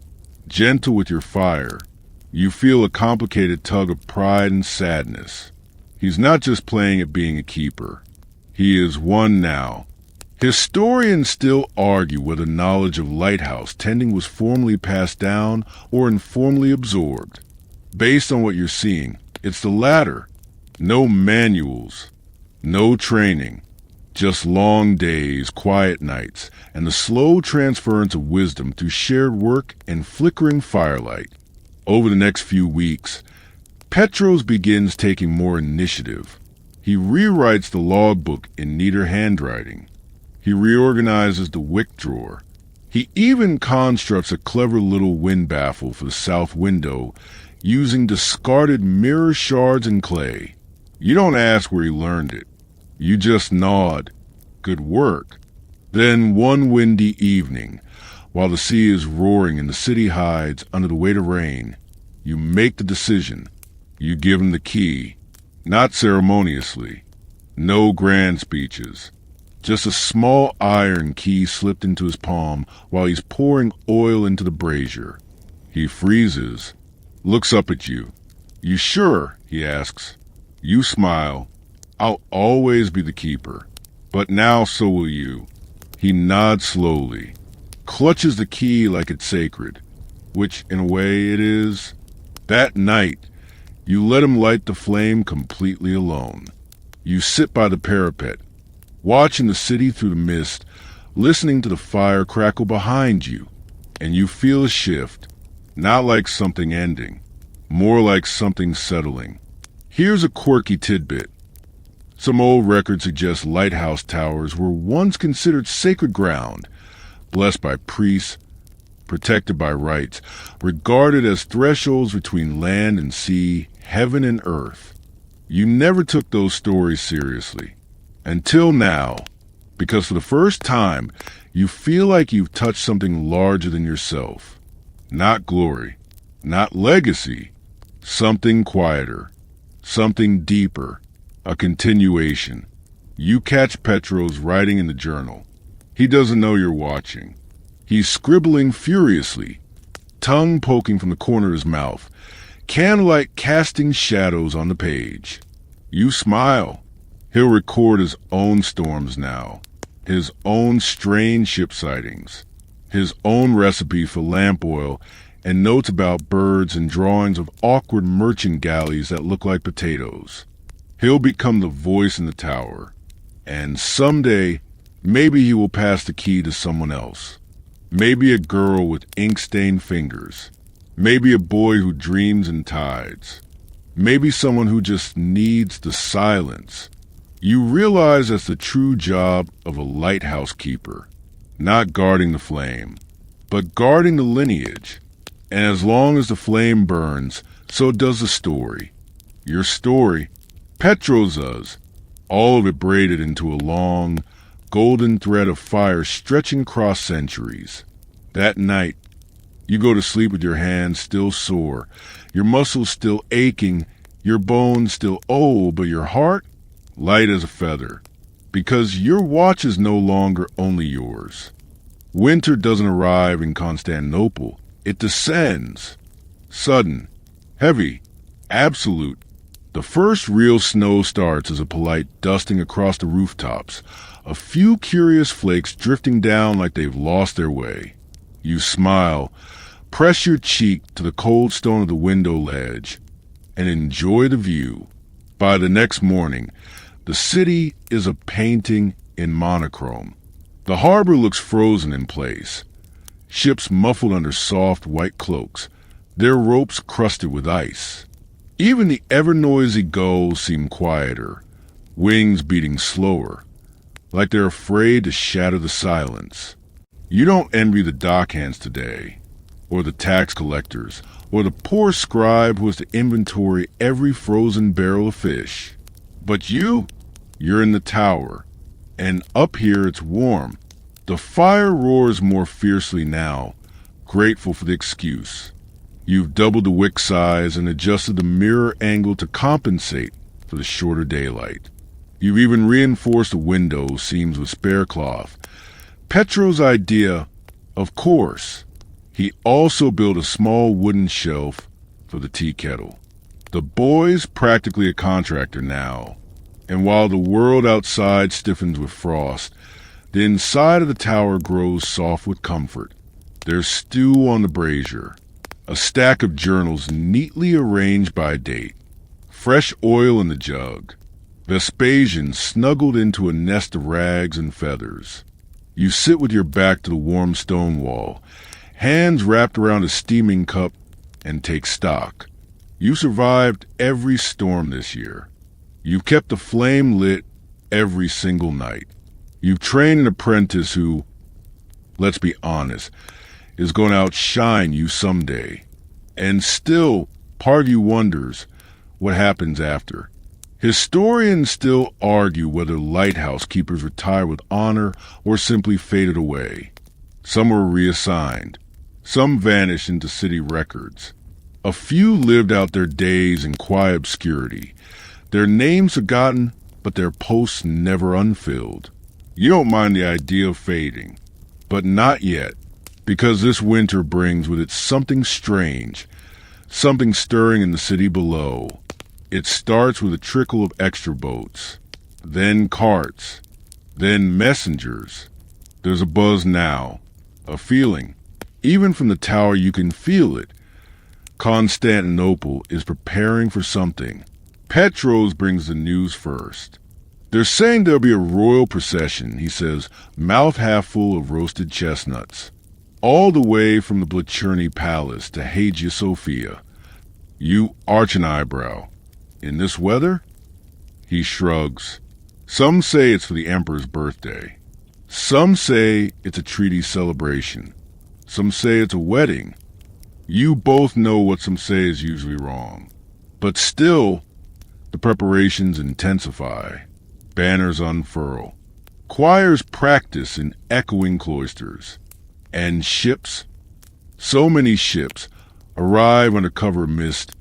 gentle with your fire. You feel a complicated tug of pride and sadness. He's not just playing at being a keeper. He is one now. Historians still argue whether knowledge of lighthouse tending was formally passed down or informally absorbed. Based on what you're seeing, it's the latter. No manuals, no training, just long days, quiet nights, and the slow transference of wisdom through shared work and flickering firelight. Over the next few weeks, Petros begins taking more initiative. He rewrites the logbook in neater handwriting. He reorganizes the wick drawer. He even constructs a clever little wind baffle for the south window using discarded mirror shards and clay. You don't ask where he learned it. You just nod. Good work. Then one windy evening, while the sea is roaring and the city hides under the weight of rain, you make the decision. You give him the key, not ceremoniously. No grand speeches. Just a small iron key slipped into his palm while he's pouring oil into the brazier. He freezes, looks up at you. "You sure?" he asks. You smile. "I'll always be the keeper, but now so will you." He nods slowly, clutches the key like it's sacred, which in a way it is. That night, you let him light the flame completely alone. You sit by the parapet, watching the city through the mist, listening to the fire crackle behind you, and you feel a shift, not like something ending, more like something settling. Here's a quirky tidbit. Some old records suggest lighthouse towers were once considered sacred ground, blessed by priests, protected by rites, regarded as thresholds between land and sea, heaven and earth. You never took those stories seriously. Until now, because for the first time, you feel like you've touched something larger than yourself. Not glory, not legacy, something quieter, something deeper, a continuation. You catch Petros writing in the journal. He doesn't know you're watching. He's scribbling furiously, tongue poking from the corner of his mouth, candlelight casting shadows on the page. You smile. He'll record his own storms now, his own strange ship sightings, his own recipe for lamp oil, and notes about birds and drawings of awkward merchant galleys that look like potatoes. He'll become the voice in the tower, and someday, maybe he will pass the key to someone else. Maybe a girl with ink-stained fingers. Maybe a boy who dreams in tides. Maybe someone who just needs the silence. You realize that's the true job of a lighthouse keeper. Not guarding the flame, but guarding the lineage. And as long as the flame burns, so does the story. Your story, Petros's, all of it braided into a long, golden thread of fire stretching across centuries. That night, you go to sleep with your hands still sore, your muscles still aching, your bones still old, but your heart light as a feather, because your watch is no longer only yours. Winter doesn't arrive in Constantinople. It descends. Sudden, heavy, absolute. The first real snow starts as a polite dusting across the rooftops, a few curious flakes drifting down like they've lost their way. You smile, press your cheek to the cold stone of the window ledge, and enjoy the view. By the next morning, the city is a painting in monochrome. The harbor looks frozen in place. Ships muffled under soft white cloaks, their ropes crusted with ice. Even the ever-noisy gulls seem quieter, wings beating slower, like they're afraid to shatter the silence. You don't envy the dockhands today, or the tax collectors, or the poor scribe who has to inventory every frozen barrel of fish. But you're in the tower, and up here it's warm. The fire roars more fiercely now, grateful for the excuse. You've doubled the wick size and adjusted the mirror angle to compensate for the shorter daylight. You've even reinforced the window seams with spare cloth. Petro's idea, of course. He also built a small wooden shelf for the tea kettle. The boy's practically a contractor now, and while the world outside stiffens with frost, the inside of the tower grows soft with comfort. There's stew on the brazier, a stack of journals neatly arranged by date, fresh oil in the jug, Vespasian snuggled into a nest of rags and feathers. You sit with your back to the warm stone wall, hands wrapped around a steaming cup, and take stock. You survived every storm this year. You've kept the flame lit every single night. You've trained an apprentice who, let's be honest, is going to outshine you someday. And still, part of you wonders what happens after. Historians still argue whether lighthouse keepers retire with honor or simply faded away. Some were reassigned. Some vanished into city records. A few lived out their days in quiet obscurity, their names forgotten, but their posts never unfilled. You don't mind the idea of fading, but not yet, because this winter brings with it something strange, something stirring in the city below. It starts with a trickle of extra boats, then carts, then messengers. There's a buzz now, a feeling. Even from the tower you can feel it. Constantinople is preparing for something. Petros brings the news first. They're saying there'll be a royal procession, he says, mouth half full of roasted chestnuts, all the way from the Blacherny Palace to Hagia Sophia. You arch an eyebrow. In this weather? He shrugs. Some say it's for the emperor's birthday. Some say it's a treaty celebration. Some say it's a wedding. You both know what some say is usually wrong. But still, the preparations intensify. Banners unfurl. Choirs practice in echoing cloisters. And ships, so many ships, arrive under cover of mist,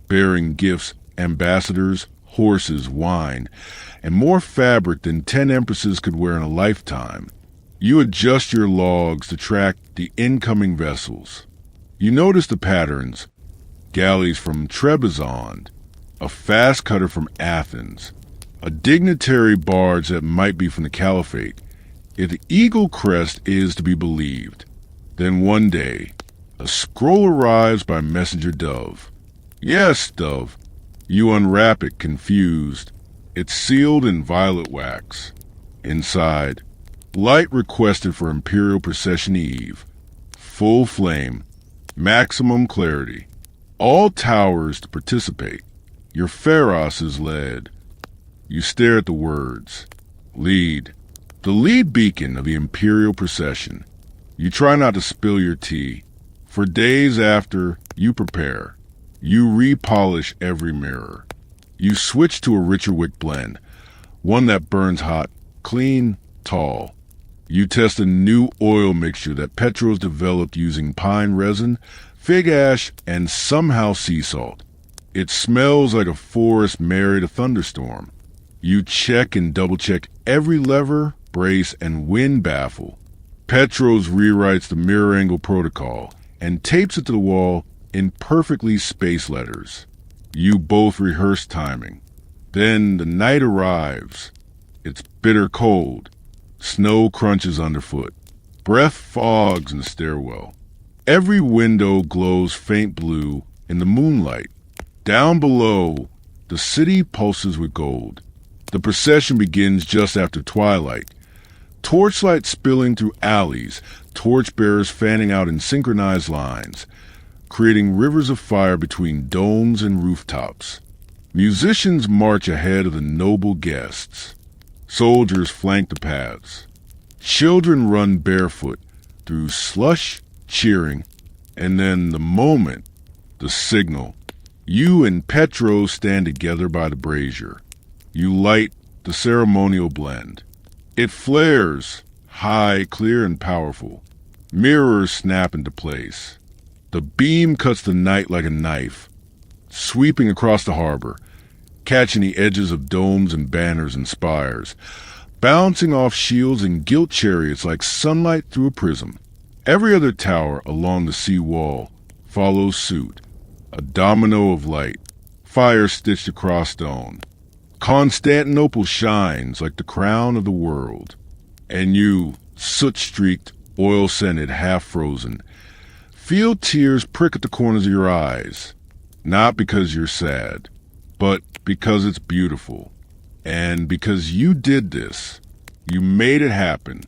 bearing gifts, ambassadors, horses, wine, and more fabric than 10 empresses could wear in a lifetime. You adjust your logs to track the incoming vessels. You notice the patterns: galleys from Trebizond, a fast cutter from Athens, a dignitary barge that might be from the Caliphate, if the Eagle Crest is to be believed. Then one day, a scroll arrives by messenger dove. Yes, dove. You unwrap it, confused. It's sealed in violet wax. Inside, light requested for Imperial Procession Eve. Full flame. Maximum clarity. All towers to participate. Your Pharos is led. You stare at the words. Lead. The lead beacon of the Imperial Procession. You try not to spill your tea. For days after, you prepare. You repolish every mirror. You switch to a richer wick blend, one that burns hot, clean, tall. You test a new oil mixture that Petros developed using pine resin, fig ash, and somehow sea salt. It smells like a forest married a thunderstorm. You check and double-check every lever, brace, and wind baffle. Petros rewrites the mirror angle protocol and tapes it to the wall in perfectly spaced letters. You both rehearse timing. Then the night arrives. It's bitter cold. Snow crunches underfoot. Breath fogs in the stairwell. Every window glows faint blue in the moonlight. Down below, the city pulses with gold. The procession begins just after twilight. Torchlight spilling through alleys, torchbearers fanning out in synchronized lines, creating rivers of fire between domes and rooftops. Musicians march ahead of the noble guests. Soldiers flank the paths. Children run barefoot through slush, cheering, and then the moment, the signal. You and Petros stand together by the brazier. You light the ceremonial blend. It flares, high, clear, and powerful. Mirrors snap into place. The beam cuts the night like a knife, sweeping across the harbor, catching the edges of domes and banners and spires, bouncing off shields and gilt chariots like sunlight through a prism. Every other tower along the sea wall follows suit, a domino of light, fire stitched across stone. Constantinople shines like the crown of the world, and you, soot-streaked, oil-scented, half-frozen, feel tears prick at the corners of your eyes, not because you're sad, but because it's beautiful, and because you did this. You made it happen.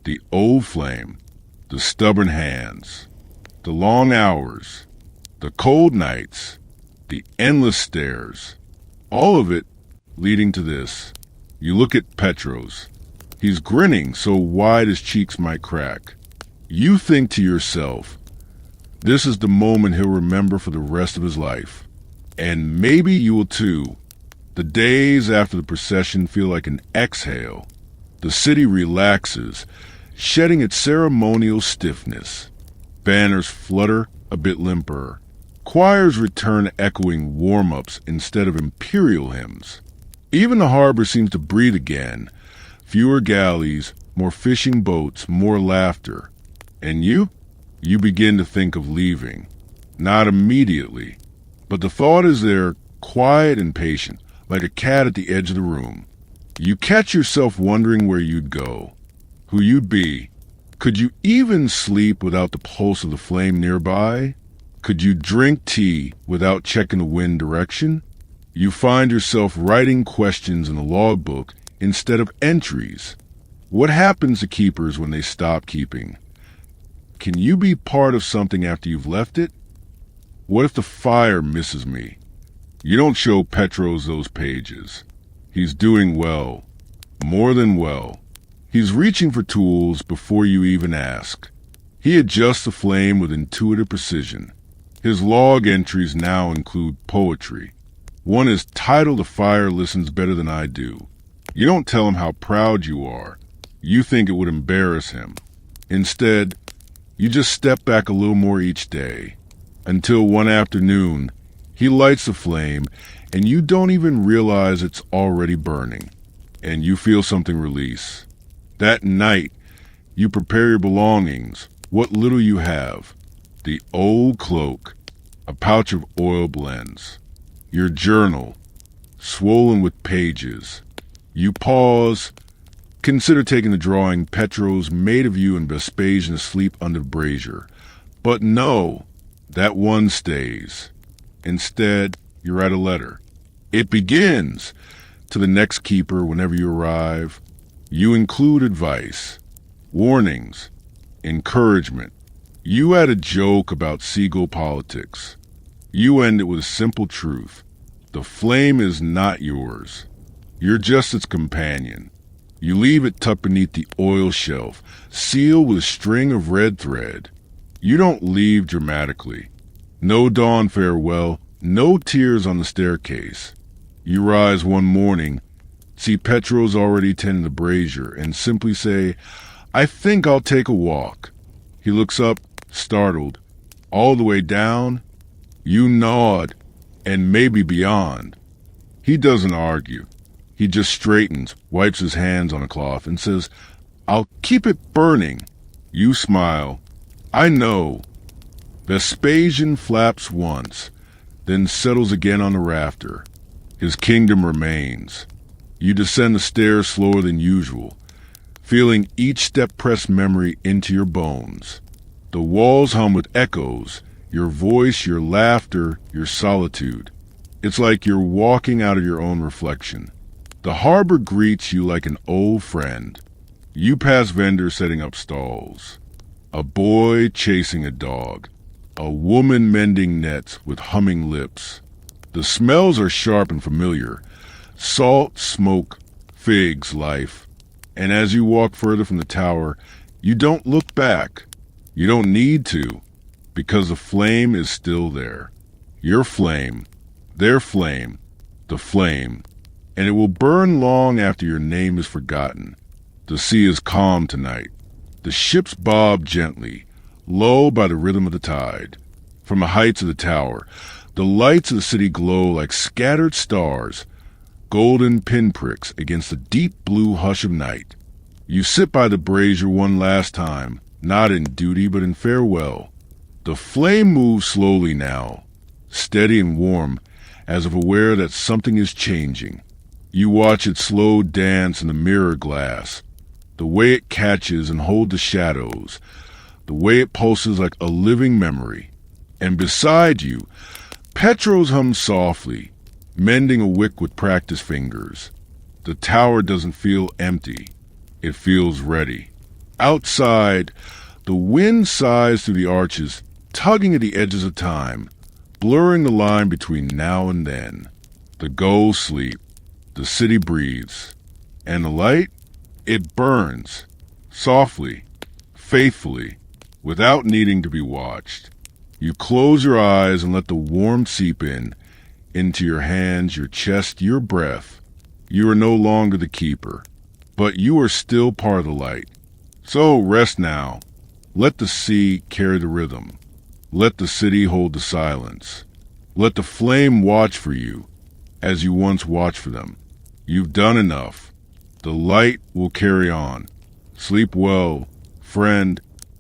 The old flame, the stubborn hands, the long hours, the cold nights, the endless stares, all of it leading to this. You look at Petros. He's grinning so wide his cheeks might crack. You think to yourself, this is the moment he'll remember for the rest of his life. And maybe you will too. The days after the procession feel like an exhale. The city relaxes, shedding its ceremonial stiffness. Banners flutter a bit limper. Choirs return echoing warm-ups instead of imperial hymns. Even the harbor seems to breathe again. Fewer galleys, more fishing boats, more laughter. And you? You begin to think of leaving. Not immediately, but the thought is there, quiet and patient, like a cat at the edge of the room. You catch yourself wondering where you'd go, who you'd be. Could you even sleep without the pulse of the flame nearby? Could you drink tea without checking the wind direction? You find yourself writing questions in a logbook instead of entries. What happens to keepers when they stop keeping? Can you be part of something after you've left it? What if the fire misses me? You don't show Petros those pages. He's doing well, more than well. He's reaching for tools before you even ask. He adjusts the flame with intuitive precision. His log entries now include poetry. One is titled "The Fire Listens Better Than I Do." You don't tell him how proud you are. You think it would embarrass him. Instead, you just step back a little more each day, until one afternoon, he lights the flame, and you don't even realize it's already burning, and you feel something release. That night, you prepare your belongings, what little you have, the old cloak, a pouch of oil blends, your journal, swollen with pages. You pause, consider taking the drawing Petros made of you and Vespasian asleep under the brazier. But no, that one stays. Instead, you write a letter. It begins. To the next keeper whenever you arrive, you include advice, warnings, encouragement. You add a joke about seagull politics. You end it with a simple truth. The flame is not yours. You're just its companion. You leave it tucked beneath the oil shelf, sealed with a string of red thread. You don't leave dramatically. No dawn farewell, no tears on the staircase. You rise one morning, see Petros already tending the brazier, and simply say, "I think I'll take a walk." He looks up, startled. All the way down? You nod, and maybe beyond. He doesn't argue. He just straightens, wipes his hands on a cloth, and says, "I'll keep it burning." You smile. I know. Vespasian flaps once, then settles again on the rafter. His kingdom remains. You descend the stairs slower than usual, feeling each step press memory into your bones. The walls hum with echoes, your voice, your laughter, your solitude. It's like you're walking out of your own reflection. The harbor greets you like an old friend. You pass vendors setting up stalls. A boy chasing a dog. A woman mending nets with humming lips. The smells are sharp and familiar. Salt, smoke, figs, life. And as you walk further from the tower, you don't look back. You don't need to, because the flame is still there. Your flame, their flame, the flame. And it will burn long after your name is forgotten. The sea is calm tonight. The ships bob gently, lulled by the rhythm of the tide. From the heights of the tower, the lights of the city glow like scattered stars, golden pinpricks against the deep blue hush of night. You sit by the brazier one last time, not in duty but in farewell. The flame moves slowly now, steady and warm, as if aware that something is changing. You watch its slow dance in the mirror glass, the way it catches and holds the shadows, the way it pulses like a living memory. And beside you, Petros hums softly, mending a wick with practiced fingers. The tower doesn't feel empty. It feels ready. Outside, the wind sighs through the arches, tugging at the edges of time, blurring the line between now and then. The gulls sleep. The city breathes. And the light? It burns. Softly. Faithfully. Without needing to be watched. You close your eyes and let the warmth seep in, into your hands, your chest, your breath. You are no longer the keeper, but you are still part of the light. So rest now. Let the sea carry the rhythm. Let the city hold the silence. Let the flame watch for you, as you once watched for them. You've done enough. The light will carry on. Sleep well, friend,